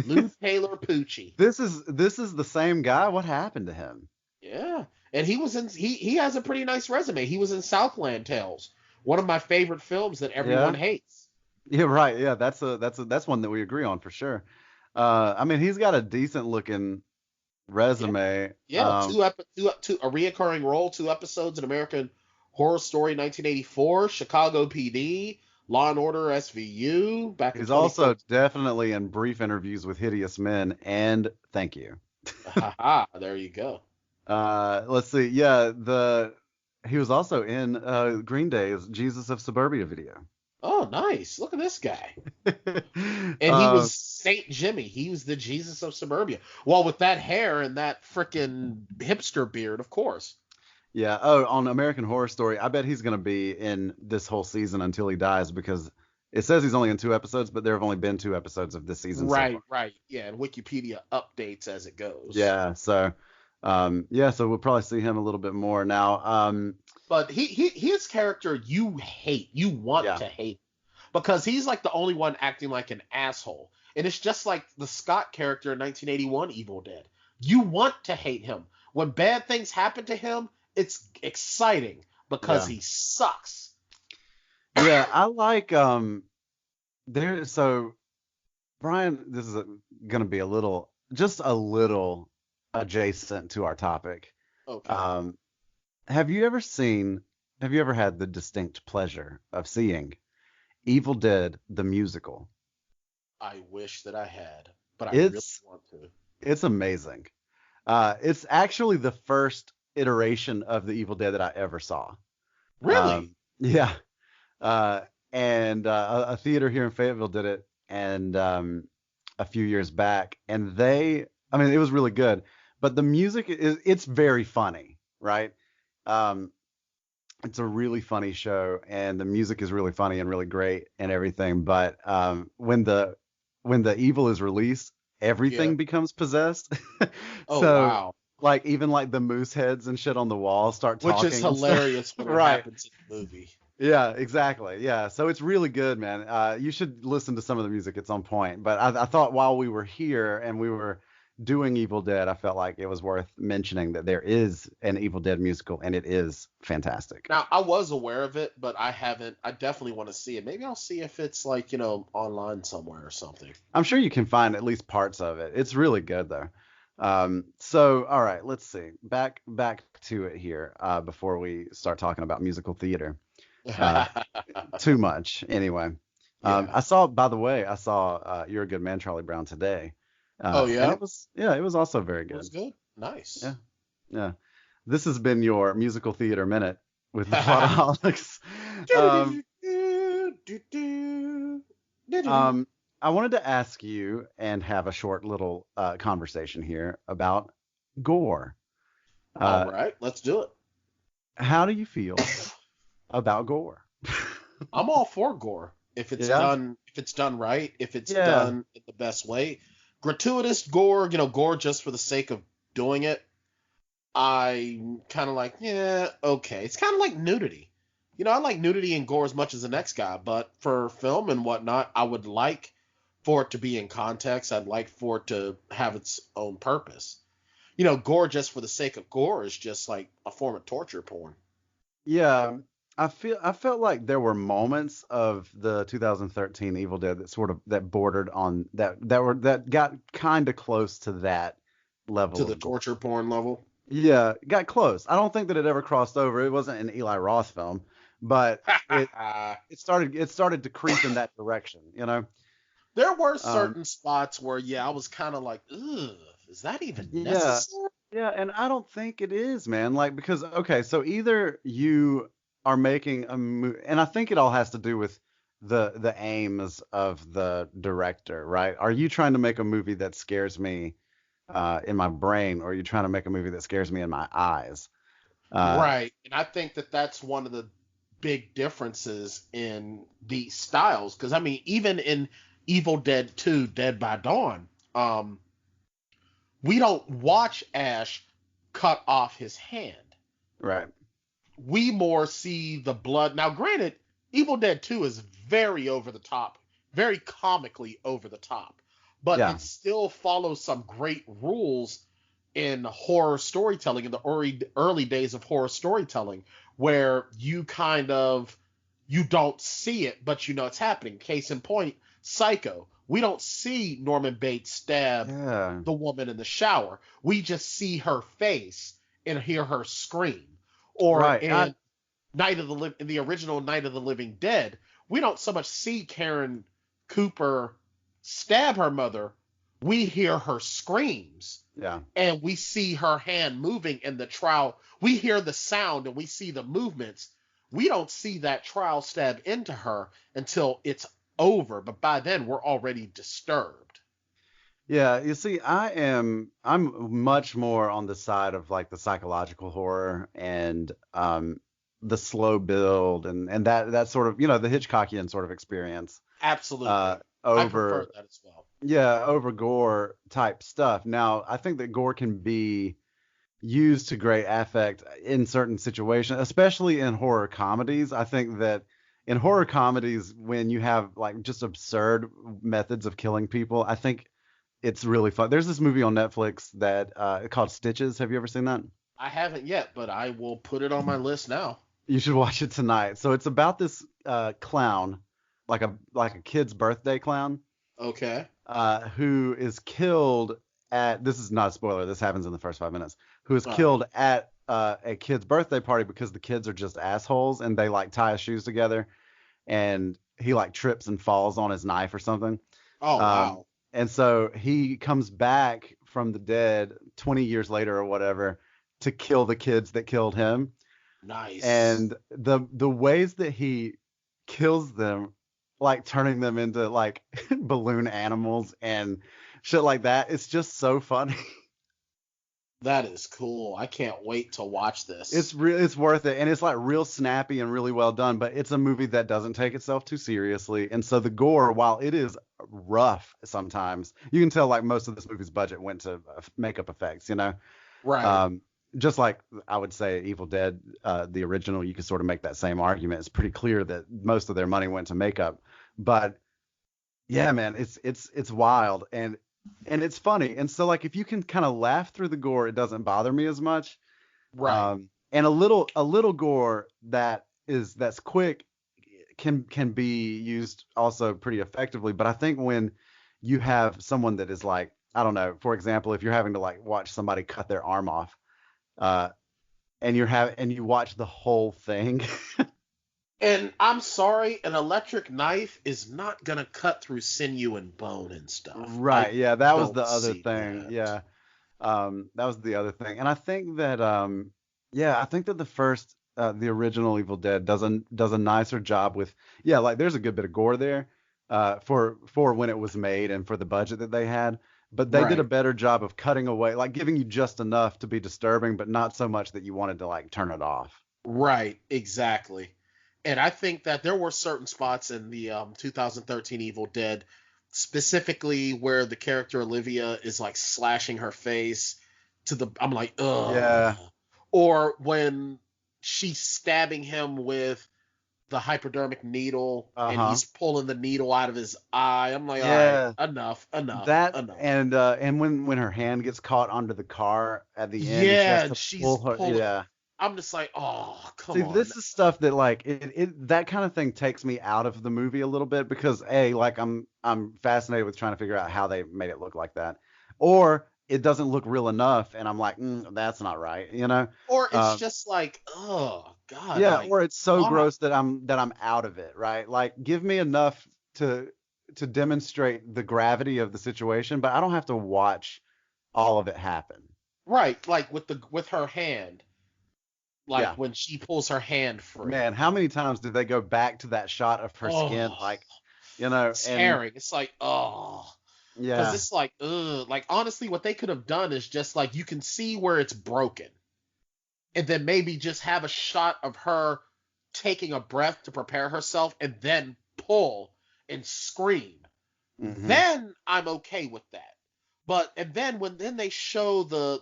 Lou Taylor Pucci. This is the same guy. What happened to him? Yeah, and he has a pretty nice resume. He was in Southland Tales, one of my favorite films that everyone hates. Yeah, right. Yeah, that's one that we agree on for sure. I mean, he's got a decent looking resume. Yeah, two a reoccurring role, 2 episodes in American Horror Story 1984, Chicago PD, Law and Order SVU, back in He's also 2014. definitely in brief interviews with hideous men, and thank you. Haha, there you go. Let's see. Yeah, he was also in Green Day's Jesus of Suburbia video. Oh, nice. Look at this guy. And he was Saint Jimmy. He was the Jesus of Suburbia. Well, with that hair and that frickin' hipster beard, of course. Yeah. Oh, on American Horror Story, I bet he's going to be in this whole season until he dies because it says he's only in 2 episodes, but there have only been 2 episodes of this season. Right, so far. right. Yeah, and Wikipedia updates as it goes. Yeah. So, so we'll probably see him a little bit more now. But his character you want to hate, because he's like the only one acting like an asshole. And it's just like the Scott character in 1981 Evil Dead. You want to hate him. When bad things happen to him, it's exciting because he sucks. Yeah, I like so Bryan, this is going to be just a little adjacent to our topic. Okay. Have you ever had the distinct pleasure of seeing Evil Dead the musical? I wish that I had, but I really want to. It's amazing. It's actually the first iteration of the Evil Dead that I ever saw. Really? Yeah. And a theater here in Fayetteville did it, and a few years back, and it was really good. But the music it's very funny, right? It's a really funny show, and the music is really funny and really great and everything. But when the evil is released, everything becomes possessed. Oh, so, wow. Like even like the moose heads and shit on the wall start talking. Which is hilarious when it happens in the movie. Yeah, exactly. Yeah, so it's really good, man. You should listen to some of the music. It's on point. But I thought while we were here and we were doing Evil Dead, I felt like it was worth mentioning that there is an Evil Dead musical, and it is fantastic. Now, I was aware of it, but I haven't. I definitely want to see it. Maybe I'll see if it's like, online somewhere or something. I'm sure you can find at least parts of it. It's really good, though. So, all right, let's see. Back to it here before we start talking about musical theater. Too much, anyway. I saw You're a Good Man, Charlie Brown today. Oh yeah. And it was also very good. It was good. Nice. Yeah. This has been your musical theater minute with the Plotaholics. I wanted to ask you and have a short little conversation here about gore. All right, let's do it. How do you feel about gore? I'm all for gore if it's done right, if it's done in the best way. Gratuitous gore, gore just for the sake of doing it, I'm kind of like, yeah, okay. It's kind of like nudity. I like nudity and gore as much as the next guy, but for film and whatnot, I would like for it to be in context. I'd like for it to have its own purpose. Gore just for the sake of gore is just like a form of torture porn. Yeah, I felt like there were moments of the 2013 Evil Dead that bordered on that got kind of close to that level to the torture porn level. Yeah, got close. I don't think that it ever crossed over. It wasn't an Eli Roth film, but it started to creep in that direction. There were certain spots where I was kind of like, ugh, is that even necessary? Yeah, and I don't think it is, man. Like, because so either you are making a movie, and I think it all has to do with the aims of the director, right? Are you trying to make a movie that scares me in my brain, or are you trying to make a movie that scares me in my eyes? Right, and I think that that's one of the big differences in the styles, because even in Evil Dead 2, Dead by Dawn, we don't watch Ash cut off his hand. Right. We more see the blood. Now, granted, Evil Dead 2 is very over the top very comically over the top, but Yeah. it still follows some great rules in horror storytelling, in the early days of horror storytelling, where you don't see it, but you know it's happening. Case in point, Psycho. We don't see Norman Bates stab Yeah. the woman in the shower. We just see her face and hear her scream. Or Right. in in the original Night of the Living Dead, we don't so much see Karen Cooper stab her mother. We hear her screams. Yeah. And we see her hand moving in the trowel. We hear the sound and we see the movements. We don't see that trowel stab into her until it's over, but by then we're already disturbed. Yeah, you see, I'm much more on the side of like the psychological horror and the slow build and that sort of, the Hitchcockian sort of experience. Absolutely. I Over prefer that as well. Yeah, over gore type stuff. Now, I think that gore can be used to great effect in certain situations, especially in horror comedies. I think that in horror comedies, when you have like just absurd methods of killing people, I think it's really fun. There's this movie on Netflix that called Stitches. Have you ever seen that? I haven't yet, but I will put it on my list now. You should watch it tonight. So it's about this clown, like a kid's birthday clown, Okay. who is killed at, this is not a spoiler, this happens in the first 5 minutes, who is killed at a kid's birthday party because the kids are just assholes and they like tie his shoes together and he like trips and falls on his knife or something. Oh, wow. And so he comes back from the dead 20 years later or whatever to kill the kids that killed him. Nice. And the ways that he kills them, like turning them into like balloon animals and shit like that, it's just so funny. That is cool. I can't wait to watch this. It's worth it, and it's like real snappy and really well done, but it's a movie that doesn't take itself too seriously. And so the gore, while it is rough sometimes, you can tell like most of this movie's budget went to makeup effects, Right. Just like I would say Evil Dead, the original, you could sort of make that same argument. It's pretty clear that most of their money went to makeup, but yeah, man, it's wild and it's funny. And so like if you can kind of laugh through the gore, it doesn't bother me as much. Right. And a little gore that's quick can be used also pretty effectively. But I think when you have someone that is like, I don't know, for example, if you're having to like watch somebody cut their arm off, and you watch the whole thing. And I'm sorry, an electric knife is not gonna cut through sinew and bone and stuff. Right. Yeah, that was don't the other see thing. that. Yeah. That was the other thing. And I think that I think that the first the original Evil Dead does a nicer job with, like there's a good bit of gore there for when it was made and for the budget that they had. But they did a Right. better job of cutting away, like giving you just enough to be disturbing, but not so much that you wanted to like turn it off. Right, exactly. And I think that there were certain spots in the 2013 Evil Dead, specifically where the character Olivia is like slashing her face I'm like, ugh. Yeah. Or when she's stabbing him with the hypodermic needle and he's pulling the needle out of his eye. I'm like, all right, enough. That and when her hand gets caught onto the car at the end, Yeah, and she's pull her, pulling. yeah. I'm just like, oh, come See, on. this is stuff that like that kind of thing takes me out of the movie a little bit because like I'm fascinated with trying to figure out how they made it look like that, or it doesn't look real enough, and I'm like, that's not right, Or it's just like, oh God. Yeah, like, or it's so why? gross that I'm out of it, right? Like, give me enough to demonstrate the gravity of the situation, but I don't have to watch all of it happen. Right, like with her hand. Like Yeah. when she pulls her hand free. Man, how many times did they go back to that shot of her skin, Oh. like, Tearing. It's like, oh. yeah, Because it's like, ugh. Like, honestly, what they could have done is just like, you can see where it's broken. And then maybe just have a shot of her taking a breath to prepare herself and then pull and scream. Mhm. Then I'm okay with that. And then when they show the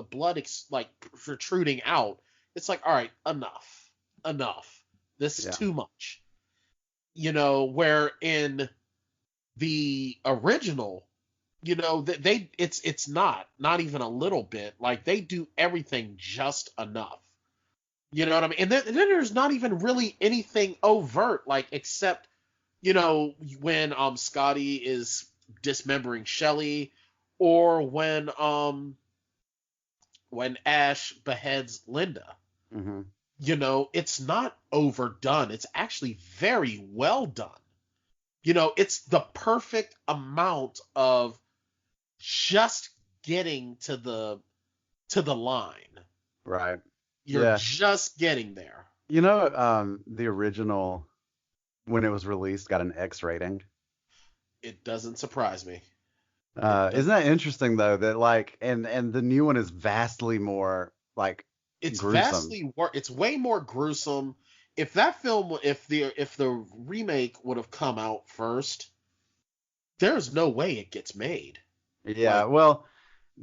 blood like protruding out, it's like, all right, enough. This is Yeah. too much. Where in the original, it's not even a little bit. Like, they do everything just enough. You know what I mean? And then there's not even really anything overt, like, except, when Scotty is dismembering Shelly, or when Ash beheads Linda. Mm-hmm. It's not overdone. It's actually very well done. It's the perfect amount of just getting to the line. Right. You're just getting there. The original, when it was released, got an X rating. It doesn't surprise me. Isn't that interesting though? That like, and the new one is vastly more like it's gruesome. it's way more gruesome. If the remake would have come out first, there's no way it gets made. Yeah, well,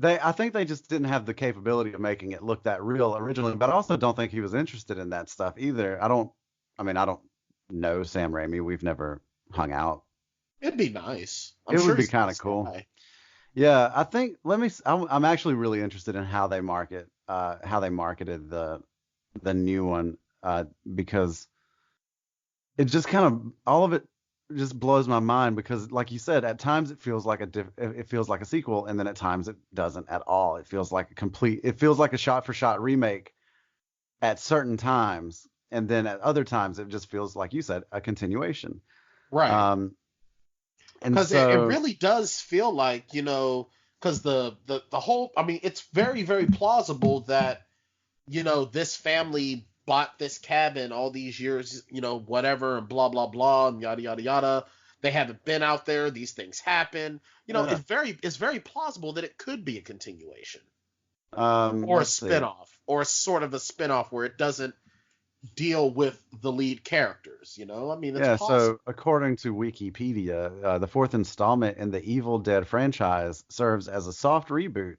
I think they just didn't have the capability of making it look that real originally, but I also don't think he was interested in that stuff either. I don't know Sam Raimi. We've never hung out. It'd be nice. It would be kind of cool. Guy. Yeah, I think I'm actually really interested in how they marketed the new one, because it just kind of, all of it just blows my mind, because like you said, at times it feels like a sequel, and then at times it doesn't at all. It feels like a shot for shot remake at certain times, and then at other times it just feels, like you said, a continuation. Right. And because so, it really does feel like, because the whole, I mean, it's very, very plausible that, this family bought this cabin all these years, whatever, and blah, blah, blah, and yada, yada, yada. They haven't been out there. These things happen. It's very plausible that it could be a continuation. Or a spinoff, or sort of a spinoff where it doesn't deal with the lead characters, I mean, it's possible. So according to Wikipedia, the fourth installment in the Evil Dead franchise serves as a soft reboot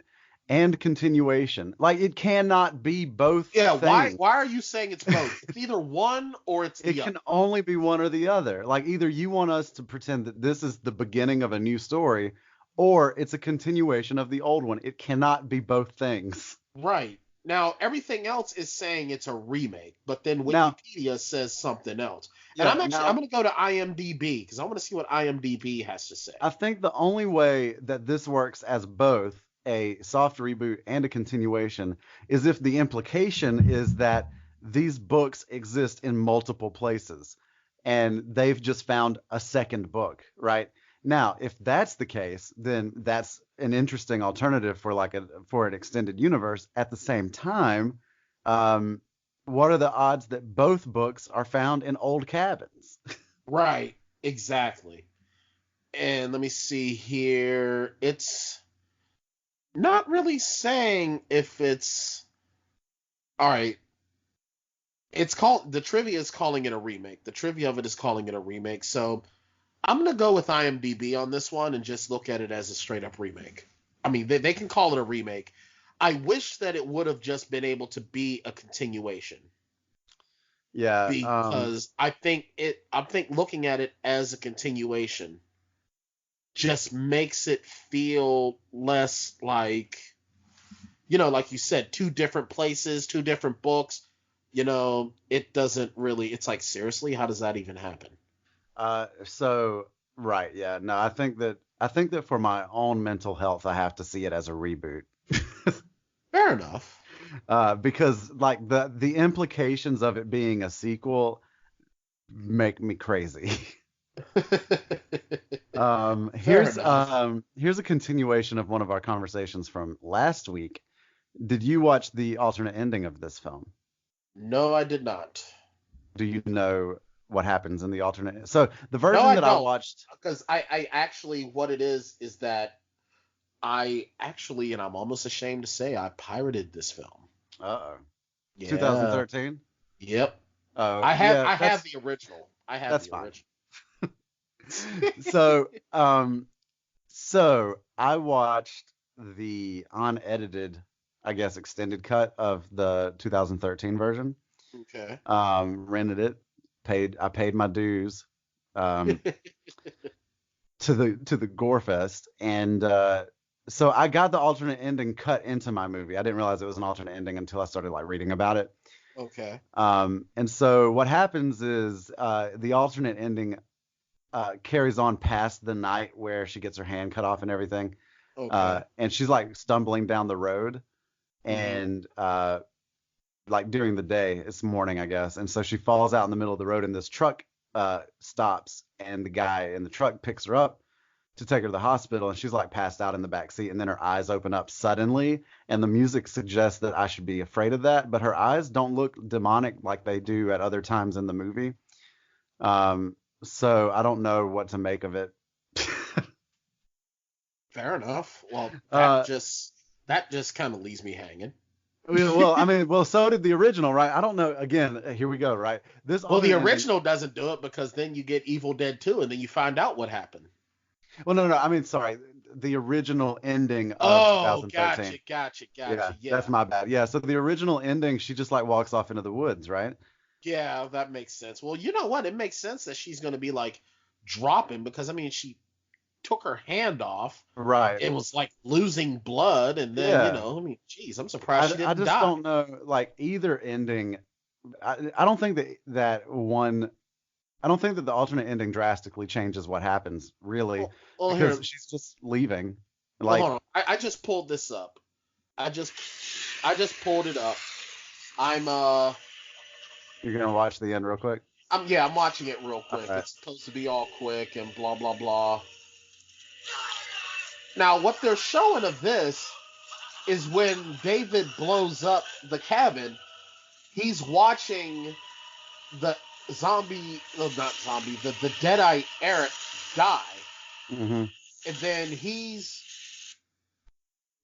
and continuation. Like, it cannot be both things. Why are you saying it's both? It's either one or it's the other. It can only be one or the other. Like, either you want us to pretend that this is the beginning of a new story, or it's a continuation of the old one. It cannot be both things. Right. Now, everything else is saying it's a remake, but then Wikipedia says something else. And I'm going to go to IMDb, because I want to see what IMDb has to say. I think the only way that this works as both a soft reboot and a continuation is if the implication is that these books exist in multiple places, and they've just found a second book, right? Now, if that's the case, then that's an interesting alternative for an extended universe. At the same time, what are the odds that both books are found in old cabins? Right, exactly. And let me see here. It's not really saying if it's all right. The trivia is calling it a remake. The trivia of it is calling it a remake. So I'm going to go with IMDb on this one and just look at it as a straight up remake. I mean, they can call it a remake. I wish that it would have just been able to be a continuation. Yeah. Because I think looking at it as a continuation just makes it feel less like, like you said, two different places, two different books. It doesn't really, it's like, seriously, how does that even happen? Right, yeah. No, I think that for my own mental health, I have to see it as a reboot. Fair enough. Because like the implications of it being a sequel make me crazy. Here's a continuation of one of our conversations from last week. Did you watch the alternate ending of this film? No, I did not. Do you know what happens in the alternate? So the version I watched, because I actually, what it is that I actually, and I'm almost ashamed to say, I pirated this film. Uh-oh. Yeah. 2013? Yep. I have the original. That's fine. So I watched the unedited, I guess, extended cut of the 2013 version. Okay. Rented it. I paid my dues. to the gore fest, and so I got the alternate ending cut into my movie. I didn't realize it was an alternate ending until I started like reading about it. Okay. And so what happens is the alternate ending carries on past the night where she gets her hand cut off and everything. Okay. And she's like stumbling down the road, and like during the day, it's morning, I guess. And so she falls out in the middle of the road, and this truck stops, and the guy in the truck picks her up to take her to the hospital, and she's like passed out in the back seat, and then her eyes open up suddenly, and the music suggests that I should be afraid of that, but her eyes don't look demonic like they do at other times in the movie. So I don't know what to make of it. Fair enough. Well, that just kind of leaves me hanging. Well, I mean, well, so did the original, right? I don't know. Again, here we go, right? Well, the original doesn't do it because then you get Evil Dead 2, and then you find out what happened. Well, no. I mean, sorry, the original ending of 2013. Gotcha. Yeah, Yeah, that's my bad. Yeah, so the original ending, she just like walks off into the woods, right? yeah, that makes sense. Well, you know what? It makes sense that she's going to be like dropping because I mean she took her hand off. Right. It was like losing blood, and then Yeah. you know, I mean, geez, I'm surprised she didn't I just die. don't know, like either ending. I don't think that one. I don't think that the alternate ending drastically changes what happens, really, Well, because here, she's just leaving. well, Like, hold on. I just pulled this up. I just pulled it up. I'm you're gonna watch the end real quick. I'm watching it real quick. Alright. It's supposed to be all quick and blah blah blah. Now, what they're showing of this is when David blows up the cabin, he's watching the the Deadite Eric die. Mm-hmm. And then he's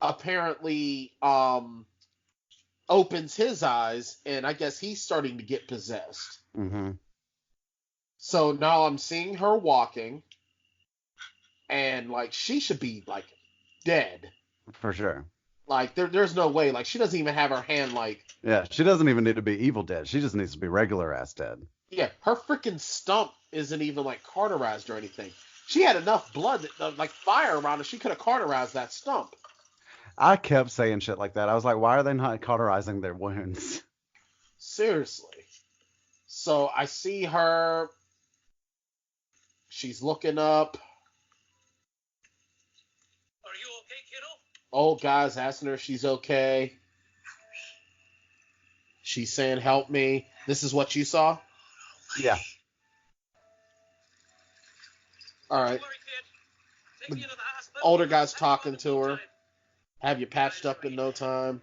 apparently opens his eyes, and I guess he's starting to get possessed. Mm-hmm. So now I'm seeing her walking, and like she should be like dead. For sure. Like there's no way. Like she doesn't even have her hand like. Yeah, she doesn't even need to be evil dead. She just needs to be regular ass dead. Yeah, her freaking stump isn't even like cauterized or anything. She had enough blood that like fire around her. She could have cauterized that stump. I kept saying shit like that. I was like, why are they not cauterizing their wounds? Seriously. So I see her. She's looking up. Are you okay, kiddo? Old guy's asking her if she's okay. She's saying, help me. This is what you saw? Yeah. All right. Don't worry, kid. Take me to the hospital. Older guy's talking to her. Have you patched up in no time?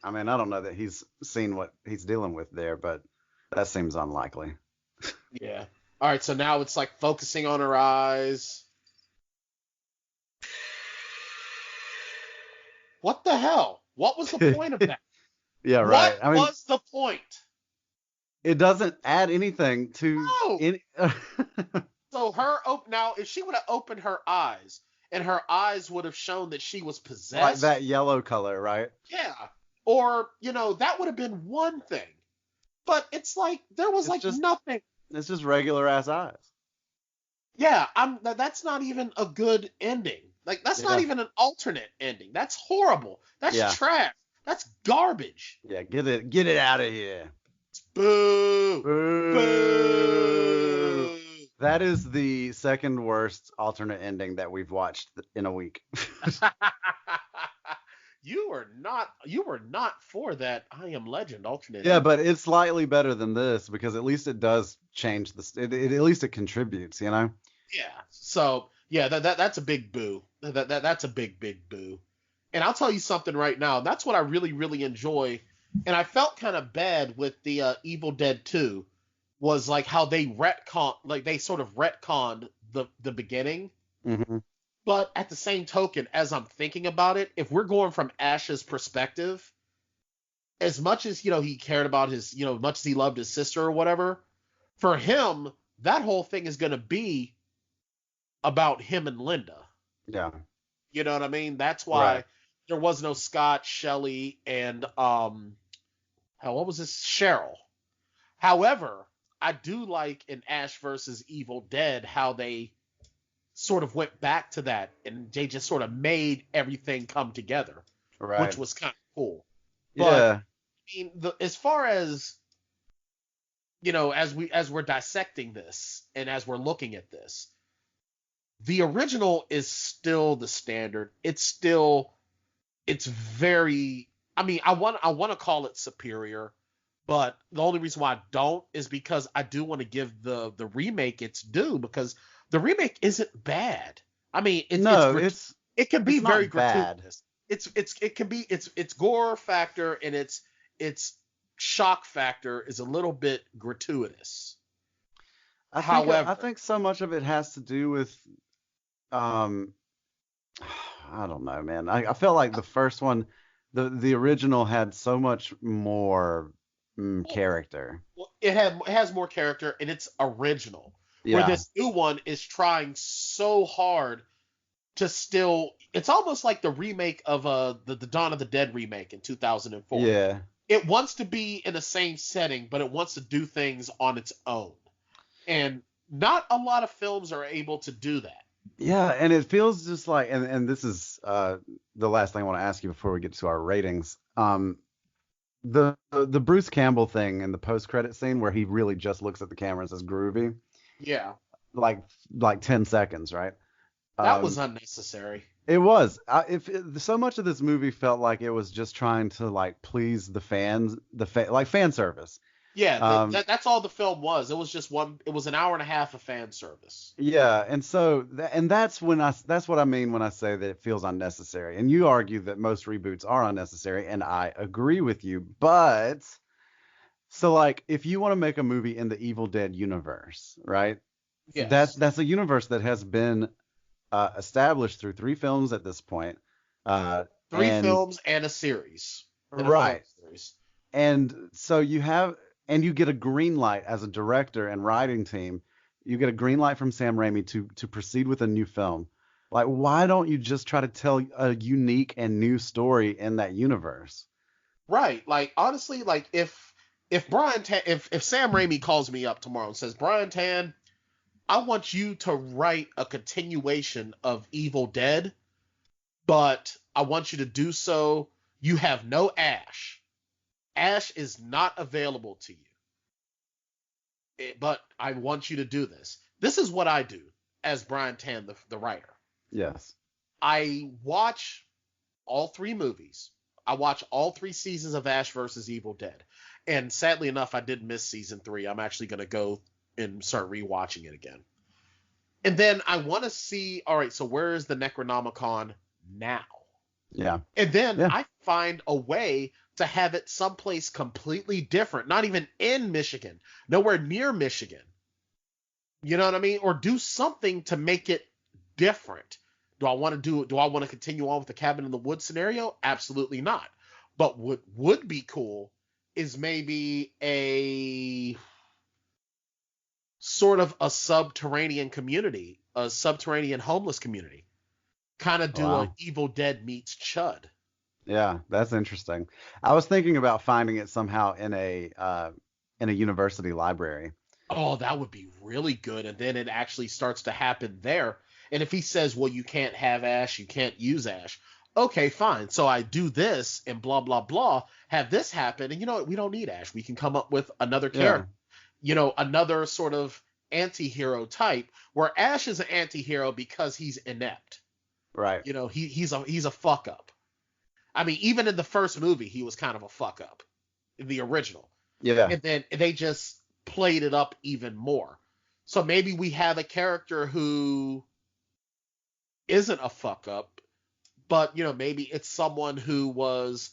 I mean, I don't know that he's seen what he's dealing with there, but that seems unlikely. Yeah. All right, so now it's like focusing on her eyes. What the hell? What was the point of that? Yeah, right. What I mean, was the point? it doesn't add anything to No. any. So now, if she would have opened her eyes, and her eyes would have shown that she was possessed. Like that yellow color, right? Yeah. Or, that would have been one thing. But it's like, there was nothing. It's just regular ass eyes. Yeah, that's not even a good ending. Like, that's not even an alternate ending. That's horrible. That's trash. That's garbage. Yeah, get it out of here. Boo. Boo. Boo. That is the second worst alternate ending that we've watched in a week. You were not for that I Am Legend alternate. Yeah, but it's slightly better than this because at least it does change at least it contributes, you know? Yeah. So, yeah, that's a big boo. That's a big boo. And I'll tell you something right now. That's what I really, really enjoy. And I felt kind of bad with the Evil Dead 2 was like how they sort of retconned the beginning. Mm-hmm. But at the same token, as I'm thinking about it, if we're going from Ash's perspective, as much as, he cared about his, much as he loved his sister or whatever, for him, that whole thing is going to be about him and Linda. Yeah. You know what I mean? That's why Right. there was no Scott, Shelley, and what was this? Cheryl. However, I do like in Ash versus Evil Dead how they sort of went back to that, and they just sort of made everything come together, Right. which was kind of cool. Yeah. But I mean, as far as as we're dissecting this and as we're looking at this, the original is still the standard. It's very. I mean, I want to call it superior, but the only reason why I don't is because I do want to give the remake its due, because the remake isn't bad. I mean, it can be very gratuitous. It can be its gore factor and its shock factor is a little bit gratuitous. I think so much of it has to do with I don't know, man. I felt like the first one, the original had so much more character. Well, it has more character and it's original. Yeah. Where this new one is trying so hard to still, it's almost like the remake of the Dawn of the Dead remake in 2004. Yeah. It wants to be in the same setting, but it wants to do things on its own. And not a lot of films are able to do that. Yeah, and it feels just like, and this is the last thing I want to ask you before we get to our ratings. The Bruce Campbell thing in the post-credit scene where he really just looks at the camera and says groovy. Yeah. Like 10 seconds, right? That was unnecessary. It was. So much of this movie felt like it was just trying to like please the fans, like fan service. Yeah, that's all the film was. It was just it was an hour and a half of fan service. Yeah, and so that's what I mean when I say that it feels unnecessary. And you argue that most reboots are unnecessary, and I agree with you. But so like if you want to make a movie in the Evil Dead universe, right? Yes. That's a universe that has been established through 3 films at this point. 3 films and a series. Right. And so you get a green light as a director and writing team. You get a green light from Sam Raimi to proceed with a new film. Like, why don't you just try to tell a unique and new story in that universe? Right. Like, honestly, like if Sam Raimi calls me up tomorrow and says, Bryan Tan, I want you to write a continuation of Evil Dead, but I want you to do so. You have no Ash. Ash is not available to you. But I want you to do this. This is what I do as Bryan Tan, the writer. Yes. I watch all 3 movies. I watch all 3 seasons of Ash versus Evil Dead. And sadly enough, I did miss season 3. I'm actually going to go and start rewatching it again. And then I want to see, all right, so where is the Necronomicon now? Yeah. And then I find a way to have it someplace completely different, not even in Michigan, nowhere near Michigan. You know what I mean? Or do something to make it different. Do I want to continue on with the cabin in the woods scenario? Absolutely not. But what would be cool is maybe a sort of a subterranean community, a subterranean homeless community. Kind of do an Evil Dead meets Chud. Yeah, that's interesting. I was thinking about finding it somehow in a university library. Oh, that would be really good. And then it actually starts to happen there. And if he says, well, you can't have Ash, you can't use Ash. Okay, fine. So I do this and blah, blah, blah, have this happen. And you know what? We don't need Ash. We can come up with another character. You know, another sort of anti-hero type where Ash is an anti-hero because he's inept. Right. You know, he's a fuck up. I mean, even in the first movie, he was kind of a fuck up in the original. Yeah. And then they just played it up even more. So maybe we have a character who isn't a fuck up, but, you know, maybe it's someone who was...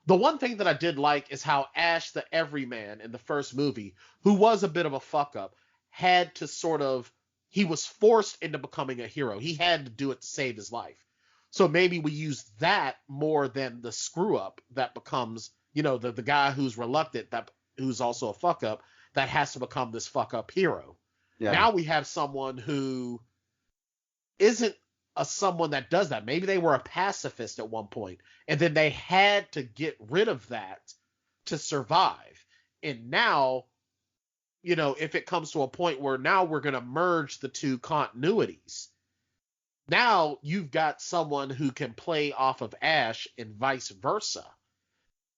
The one thing that I did like is how Ash the Everyman in the first movie, who was a bit of a fuck up, had to sort of... He was forced into becoming a hero. He had to do it to save his life. So maybe we use that more than the screw up that becomes, you know, the guy who's reluctant, who's also a fuck up, that has to become this fuck up hero. Yeah. Now we have someone who isn't someone that does that. Maybe they were a pacifist at one point, and then they had to get rid of that to survive. And now, you know, if it comes to a point where now we're going to merge the 2 continuities, Now you've got someone who can play off of Ash and vice versa.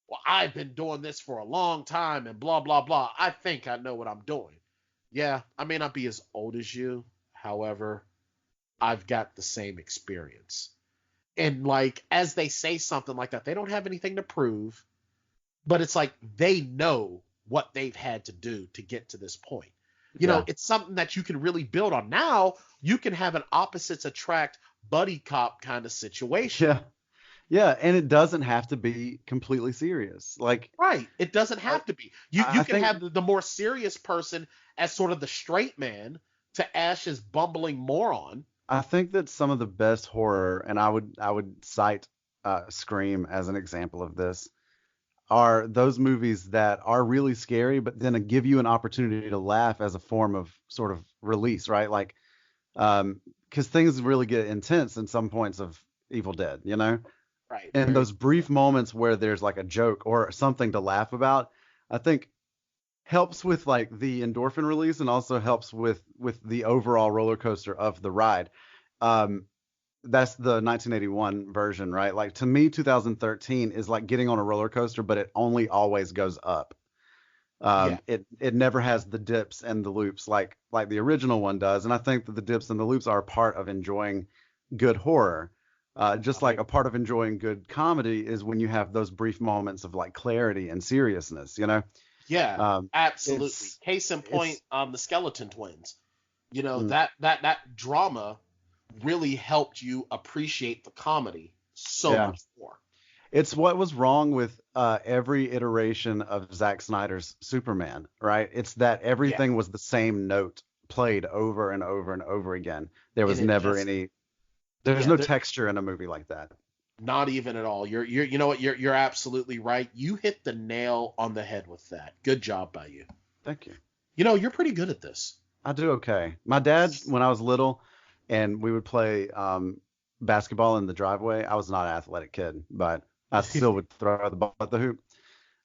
Well, I've been doing this for a long time and blah, blah, blah. I think I know what I'm doing. Yeah, I may not be as old as you. However, I've got the same experience. And like, as they say something like that, they don't have anything to prove, but it's like they know what they've had to do to get to this point. You know, it's something that you can really build on. Now you can have an opposites attract buddy cop kind of situation. Yeah. Yeah, and it doesn't have to be completely serious. Like, right. It doesn't have to be. You I can think- have the more serious person as sort of the straight man to Ash's bumbling moron. I think that some of the best horror, and I would cite Scream as an example of this, are those movies that are really scary, but then give you an opportunity to laugh as a form of sort of release, right? Like, because things really get intense in some points of Evil Dead, you know? Right. And those brief moments where there's like a joke or something to laugh about, I think helps with like the endorphin release and also helps with the overall roller coaster of the ride. That's the 1981 version, right? Like to me, 2013 is like getting on a roller coaster, but it only always goes up. It never has the dips and the loops like the original one does. And I think that the dips and the loops are a part of enjoying good horror. Just like a part of enjoying good comedy is when you have those brief moments of like clarity and seriousness, you know? Yeah, absolutely. Case in point, the Skeleton Twins. You know, that drama really helped you appreciate the comedy so much more. It's what was wrong with every iteration of Zack Snyder's Superman, right? It's that everything was the same note played over and over and over again. There was never any. There's no texture in a movie like that. Not even at all. You know what? You're absolutely right. You hit the nail on the head with that. Good job by you. Thank you. You know, you're pretty good at this. I do okay. My dad, when I was little, and we would play basketball in the driveway. I was not an athletic kid, but I still would throw the ball at the hoop.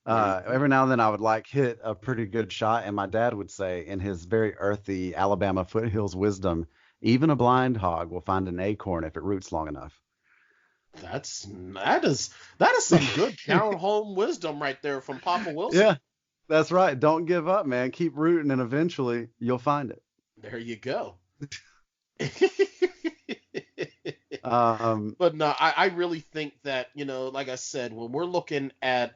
Every now and then I would like hit a pretty good shot, and my dad would say in his very earthy Alabama foothills wisdom, even a blind hog will find an acorn if it roots long enough. That is some good down home wisdom right there from Papa Wilson. Yeah, that's right. Don't give up, man. Keep rooting, and eventually you'll find it. There you go. But no, I really think that, you know, like I said, when we're looking at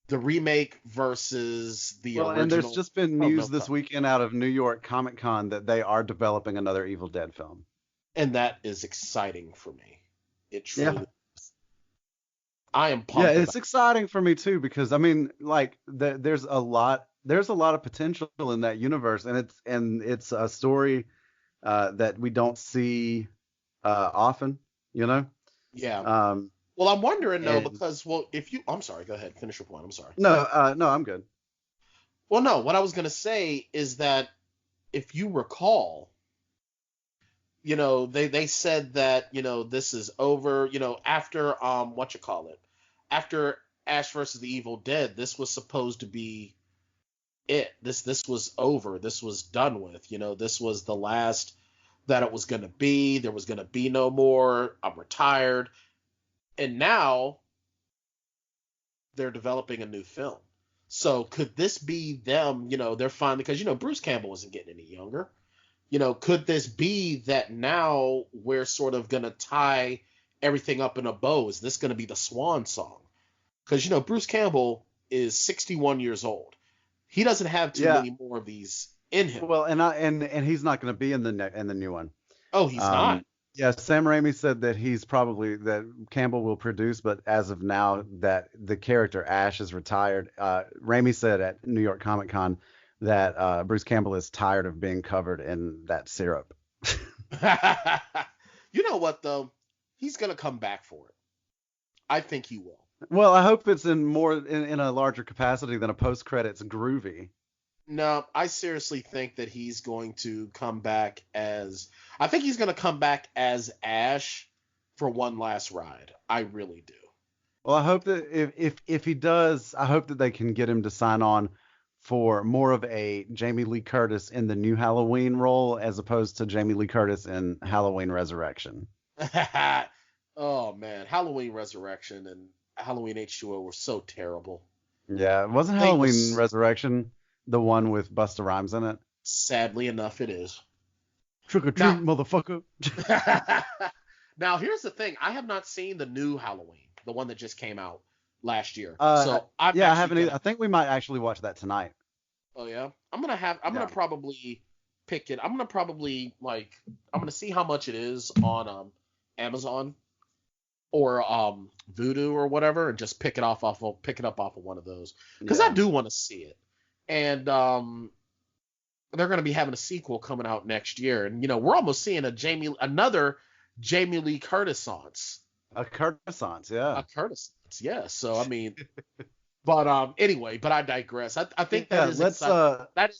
the remake versus the original. And there's just been news this weekend out of New York Comic Con that they are developing another Evil Dead film. And that is exciting for me. It truly is. I am pumped. Yeah, it's exciting for me too, because I mean, like there's a lot of potential in that universe, and it's a story that we don't see often, you know? Yeah. Well, I'm wondering though, because I'm sorry, go ahead, finish your point. I'm sorry. No, I'm good. Well, no, what I was gonna say is that if you recall, you know, they said that, you know, this is over, you know, after after Ash versus the Evil Dead, this was supposed to be it. This was over. This was done with. You know, this was the last that it was gonna be. There was gonna be no more. I'm retired. And now they're developing a new film. So could this be them, you know, they're finally, because, you know, Bruce Campbell wasn't getting any younger. You know, could this be that now we're sort of going to tie everything up in a bow? Is this going to be the swan song? Because, you know, Bruce Campbell is 61 years old. He doesn't have too many more of these in him. Well, and he's not going to be in the new one. Oh, he's not? Yeah, Sam Raimi said that that Campbell will produce, but as of now that the character Ash is retired. Raimi said at New York Comic Con that Bruce Campbell is tired of being covered in that syrup. You know what though? He's gonna come back for it. I think he will. Well, I hope it's in a larger capacity than a post-credits groovy. No, I seriously think that he's going to come back I think he's going to come back as Ash for one last ride. I really do. Well, I hope that if he does, I hope that they can get him to sign on for more of a Jamie Lee Curtis in the new Halloween role as opposed to Jamie Lee Curtis in Halloween Resurrection. Oh man, Halloween Resurrection and Halloween H2O were so terrible. Yeah, wasn't They were Halloween Resurrection the one with Busta Rhymes in it? Sadly enough, it is. Trick or treat, Now, motherfucker. now here's the thing: I have not seen the new Halloween, the one that just came out last year. Yeah, I haven't actually either. I think we might actually watch that tonight. Oh yeah, I'm gonna probably pick it. I'm gonna see how much it is on Amazon or Vudu or whatever, and just pick it up off of one of those because I do want to see it. And they're gonna be having a sequel coming out next year, and we're almost seeing another Jamie Lee Curtis-ance. A Curtis-ance, yeah. A Curtis-ance, yeah. So I mean. But anyway, I digress. I think that is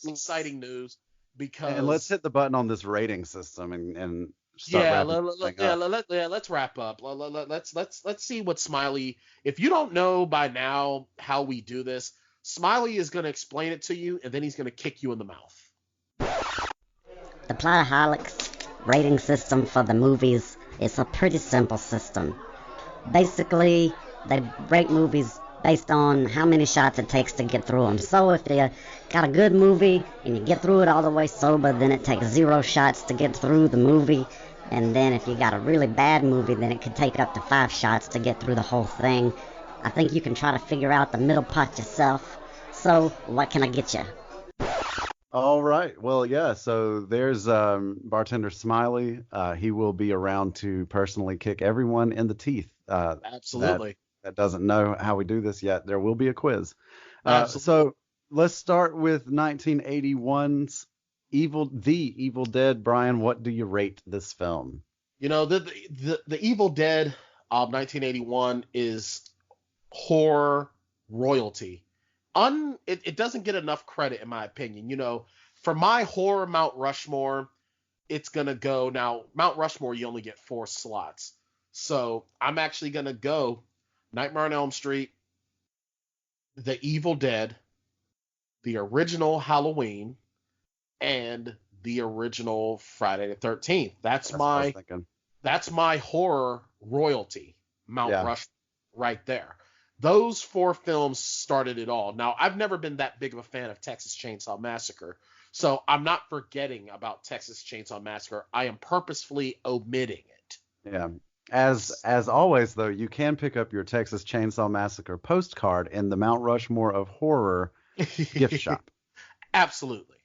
exciting news because and let's hit the button on this rating system and start let's wrap up. Let's see what Smiley. If you don't know by now how we do this, Smiley is going to explain it to you, and then he's going to kick you in the mouth. The Plotaholics rating system for the movies is a pretty simple system. Basically, they rate movies based on how many shots it takes to get through them. So if you got a good movie and you get through it all the way sober, then it takes 0 shots to get through the movie. And then if you got a really bad movie, then it could take up to 5 shots to get through the whole thing. I think you can try to figure out the middle part yourself. So what can I get you? All right. Well, yeah. So there's bartender Smiley. He will be around to personally kick everyone in the teeth. Absolutely. That doesn't know how we do this yet. There will be a quiz. Absolutely. So let's start with 1981's The Evil Dead. Bryan, what do you rate this film? The Evil Dead of 1981 is horror royalty. It doesn't get enough credit, in my opinion. For my horror Mount Rushmore, it's going to go. Now, Mount Rushmore, you only get 4 slots. So I'm actually going to go Nightmare on Elm Street, The Evil Dead, the original Halloween, and the original Friday the 13th. That's my horror royalty, Mount Rushmore, right there. Those 4 films started it all. Now, I've never been that big of a fan of Texas Chainsaw Massacre, so I'm not forgetting about Texas Chainsaw Massacre. I am purposefully omitting it. Yeah. As always, though, you can pick up your Texas Chainsaw Massacre postcard in the Mount Rushmore of Horror gift shop. Absolutely.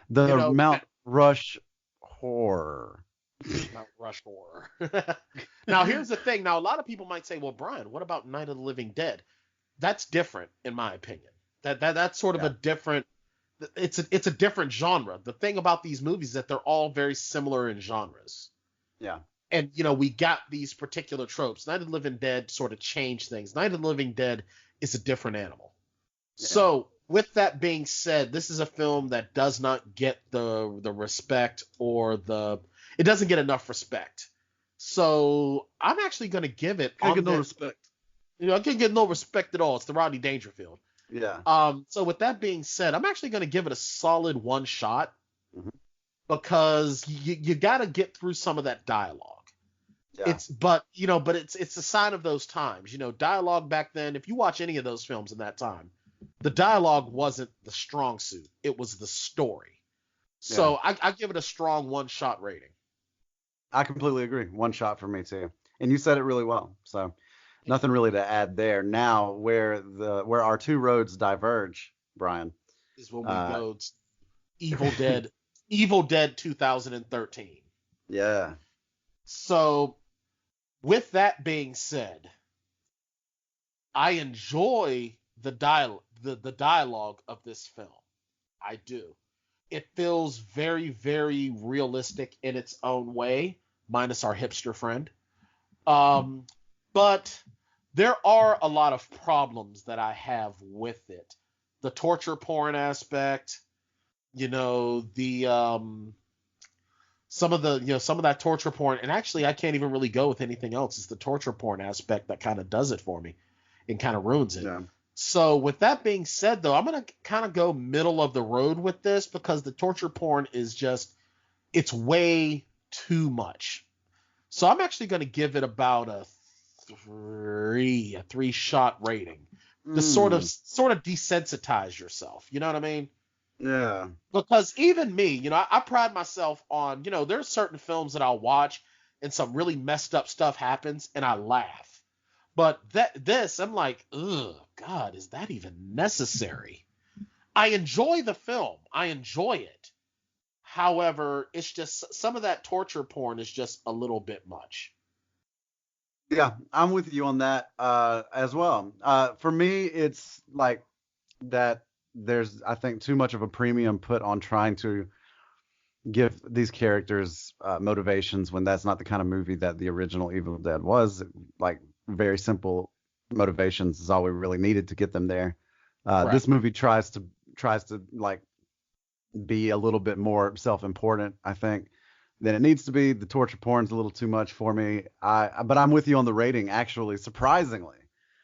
The Mount Rush Horror. Mount Rush Horror. Now, here's the thing. Now, a lot of people might say, well, Bryan, what about Night of the Living Dead? That's different, in my opinion. That's sort of a different. It's a different genre. The thing about these movies is that they're all very similar in genres. Yeah. And, we got these particular tropes. Night of the Living Dead sort of changed things. Night of the Living Dead is a different animal. Yeah. So, with that being said, this is a film that does not get the respect it doesn't get enough respect. So, I'm actually going to give it. I get no respect. I can't get no respect at all. It's the Rodney Dangerfield. Yeah. So, with that being said, I'm actually going to give it a solid 1 shot. Mm-hmm. Because you got to get through some of that dialogue. Yeah. But it's a sign of those times. Dialogue back then, if you watch any of those films in that time, the dialogue wasn't the strong suit. It was the story. Yeah. So I give it a strong 1 shot rating. I completely agree. 1 shot for me too. And you said it really well. So nothing really to add there. Now where our 2 roads diverge, Bryan, is when we go to Evil Dead. Evil Dead 2013. Yeah. So, with that being said, I enjoy the dialogue of this film. I do. It feels very, very realistic in its own way, minus our hipster friend. But there are a lot of problems that I have with it. The torture porn aspect. Some of that torture porn, and actually I can't even really go with anything else. It's the torture porn aspect that kind of does it for me and kind of ruins it. Yeah. So with that being said, though, I'm gonna kind of go middle of the road with this because the torture porn is just it's way too much. So I'm actually gonna give it about a three shot rating to sort of desensitize yourself. You know what I mean? Yeah. Because even me, I pride myself on, there's certain films that I'll watch and some really messed up stuff happens and I laugh. But I'm like, ugh, God, is that even necessary? I enjoy the film. I enjoy it. However, it's just some of that torture porn is just a little bit much. Yeah, I'm with you on that as well. For me, it's like that there's, I think, too much of a premium put on trying to give these characters motivations when that's not the kind of movie that the original Evil Dead was. Like, very simple motivations is all we really needed to get them there. Right. This movie tries to like be a little bit more self-important, I think, than it needs to be. The torture porn's a little too much for me. But I'm with you on the rating, actually, surprisingly.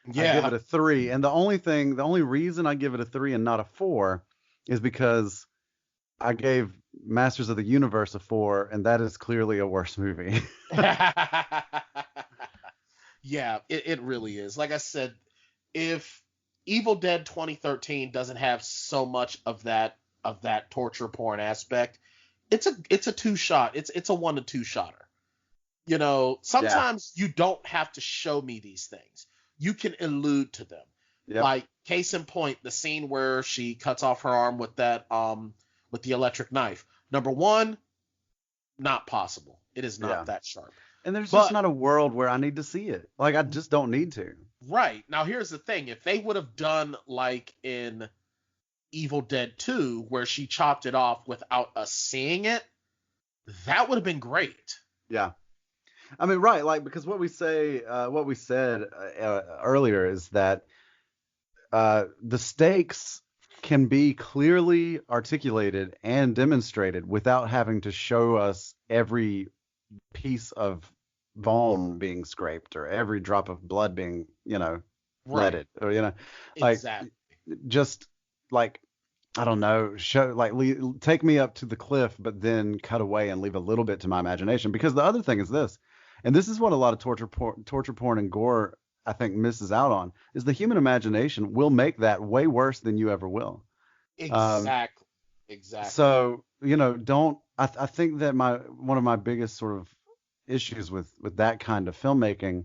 Yeah. I give it a 3, and the only reason I give it a 3 and not a 4 is because I gave Masters of the Universe a 4, and that is clearly a worse movie. Yeah, it really is. Like I said, if Evil Dead 2013 doesn't have so much of that torture porn aspect, it's a 2-shot. It's a 1 to 2 shotter. Sometimes you don't have to show me these things. You can allude to them. Yep. Like, case in point, the scene where she cuts off her arm with that with the electric knife. Number one, not possible. It is not that sharp. And there's just not a world where I need to see it. Like, I just don't need to. Right. Now, here's the thing. If they would have done like in Evil Dead 2, where she chopped it off without us seeing it, that would have been great. Yeah. I mean, right. Like, because what we said earlier is that the stakes can be clearly articulated and demonstrated without having to show us every piece of bone being scraped or every drop of blood being, leaded, or like, exactly. Just like, I don't know, show, like, take me up to the cliff, but then cut away and leave a little bit to my imagination. Because the other thing is this, and this is what a lot of torture porn and gore, I think, misses out on, is the human imagination will make that way worse than you ever will. Exactly. So, I think that one of my biggest sort of issues with that kind of filmmaking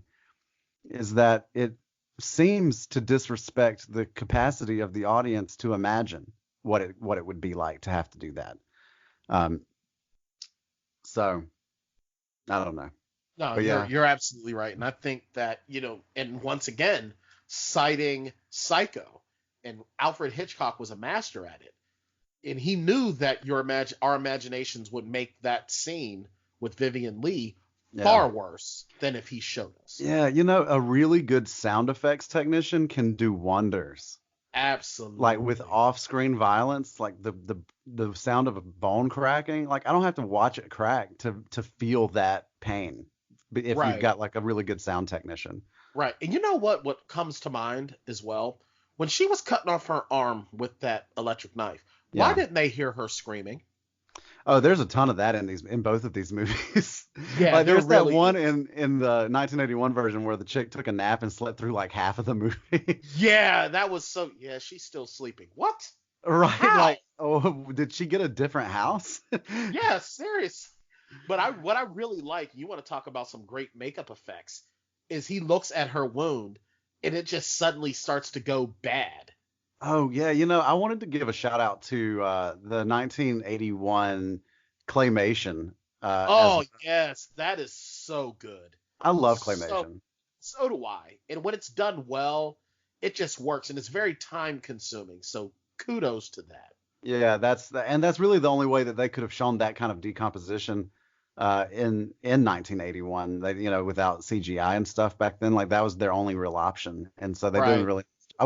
is that it seems to disrespect the capacity of the audience to imagine what it would be like to have to do that. So I don't know. No, but you're absolutely right. And I think that, and once again, citing Psycho, and Alfred Hitchcock was a master at it. And he knew that our imaginations would make that scene with Vivian Leigh far worse than if he showed us. Yeah, a really good sound effects technician can do wonders. Absolutely. Like with off-screen violence, like the sound of a bone cracking. Like, I don't have to watch it crack to feel that pain if you've got like a really good sound technician. Right. And you know what comes to mind as well? When she was cutting off her arm with that electric knife, why didn't they hear her screaming? Oh, there's a ton of that in both of these movies. Yeah, like, there's that one in the 1981 version where the chick took a nap and slept through like half of the movie. Yeah, that was so. Yeah, she's still sleeping. What? Right? How? Like, oh, did she get a different house? Yeah, serious. But what I really like, you want to talk about some great makeup effects, is he looks at her wound and it just suddenly starts to go bad. Oh, yeah. I wanted to give a shout out to the 1981 claymation. Yes. That is so good. I love claymation. So do I. And when it's done well, it just works. And it's very time consuming. So kudos to that. Yeah, that's really the only way that they could have shown that kind of decomposition in 1981. They, without CGI and stuff back then, like, that was their only real option. And so they didn't really,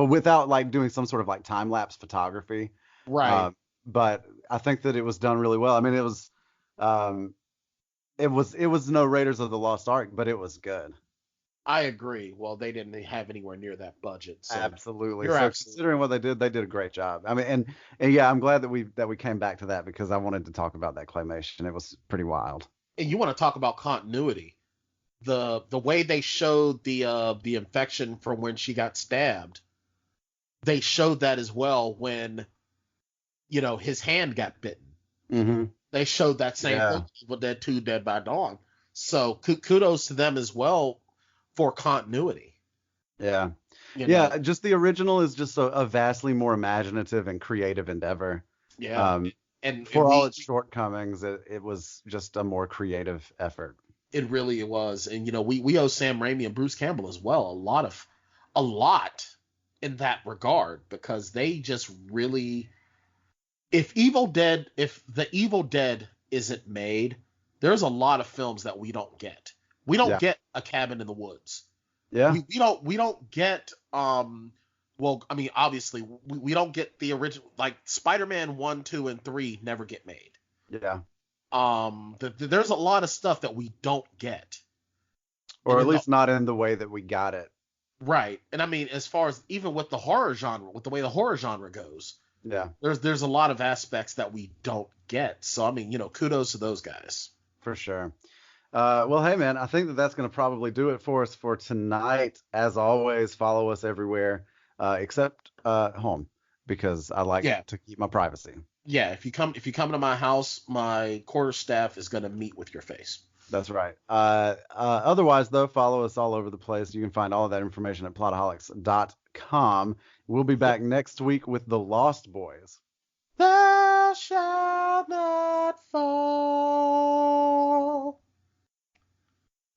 without like doing some sort of like time lapse photography. Right. But I think that it was done really well. I mean, it was no Raiders of the Lost Ark, but it was good. I agree. Well, they didn't have anywhere near that budget. So Absolutely. you're So absolutely considering what they did a great job. I mean, and yeah, I'm glad that we came back to that because I wanted to talk about that claymation. It was pretty wild. and you want to talk about continuity. The way they showed the infection from when she got stabbed, they showed that as well when his hand got bitten. Mm-hmm. They showed that same Yeah. thing with Dead 2 Dead by Dawn. So kudos to them as well for continuity. Yeah. You Yeah. know? Just the original is just a vastly more imaginative and creative endeavor. Yeah. And For all its shortcomings, it was just a more creative effort. it really was. And we owe Sam Raimi and Bruce Campbell as well a lot in that regard, because they just really, if the Evil Dead isn't made, there's a lot of films that we don't get. We don't get A Cabin in the Woods. Yeah. We don't get well, I mean, obviously we don't get the original, like Spider-Man 1, 2, and 3 never get made. Yeah. There's a lot of stuff that we don't get. Or at least not in the way that we got it. Right. And I mean, as far as even with the horror genre, with the way the horror genre goes, Yeah. there's a lot of aspects that we don't get. So I mean, kudos to those guys. For sure. Well, hey, man, I think that's going to probably do it for us for tonight. As always, follow us everywhere except home, because I like to keep my privacy. Yeah, if you come to my house, my quarterstaff is going to meet with your face. That's right. Otherwise, though, follow us all over the place. You can find all of that information at plotaholics.com. We'll be back next week with The Lost Boys. Thou shalt not fall.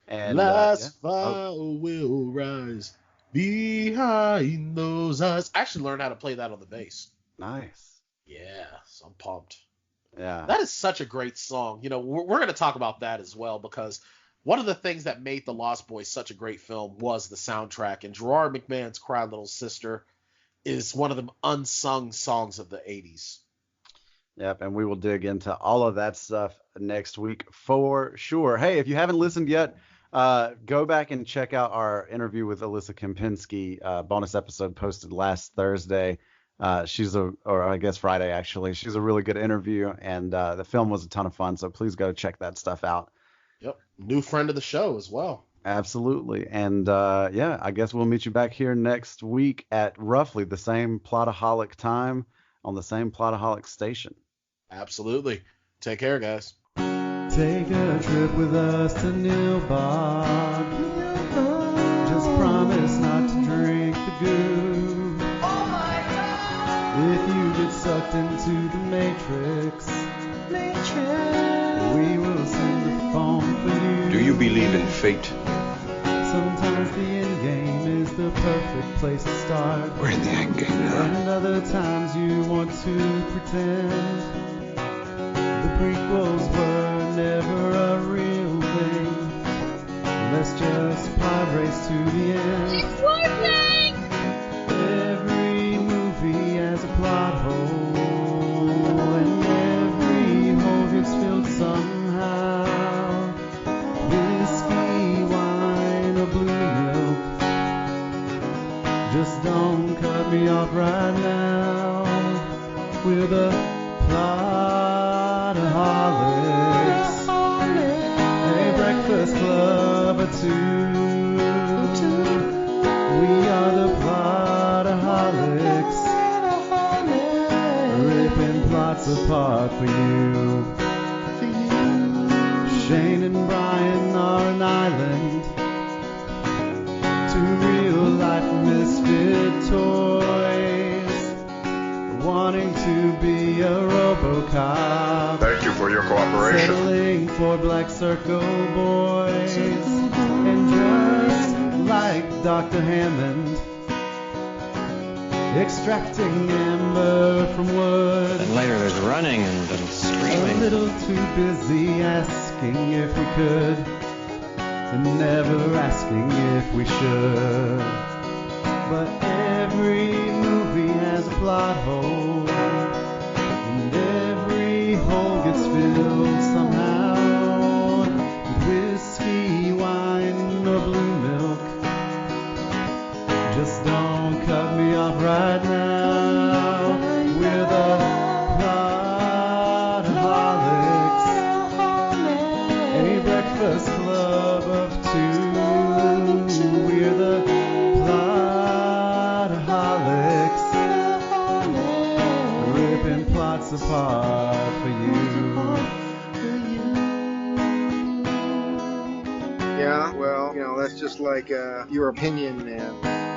And last fire will rise behind those eyes. I actually learned how to play that on the bass. Nice. Yeah, so I'm pumped. Yeah. That is such a great song. We're going to talk about that as well, because one of the things that made The Lost Boys such a great film was the soundtrack. And Gerard McMahon's Cry Little Sister is one of the unsung songs of the 80s. Yep, and we will dig into all of that stuff next week for sure. Hey, if you haven't listened yet, go back and check out our interview with Alyssa Kempinski, bonus episode posted last Thursday. Or I guess Friday, actually. She's a really good interview, and the film was a ton of fun, so please go check that stuff out. Yep, new friend of the show as well. Absolutely. And I guess we'll meet you back here next week at roughly the same Plotaholic time on the same Plotaholic station. Absolutely. Take care, guys. Take a trip with us to Nilbog. Just promise not to drink the goo. Oh my God! If you get sucked into the Matrix, we will send the phone for you. Do you believe in fate? Sometimes the end game is the perfect place to start. We're in the end game now. And other times you want to pretend the prequels were never a real thing. Let's just pod race to the end. It's working! Every movie has a plot hole, and every hole gets filled somehow. Whiskey, wine, or blue milk. Just don't cut me off right now. We're the Plotaholics, a breakfast club or two. We are the Plotaholics, ripping plots apart for you. Shane and Bryan are an island, two real-life misfit toys, wanting to be a RoboCop. Thank you for your cooperation. Settling for Black Circle boys, and just like Dr. Hammond, extracting amber from wood. And later there's running and A screaming. little too busy asking if we could, and never asking if we should. But every movie has a plot hole, and every hole gets filled somehow with whiskey, wine, or blue milk. like your opinion, man.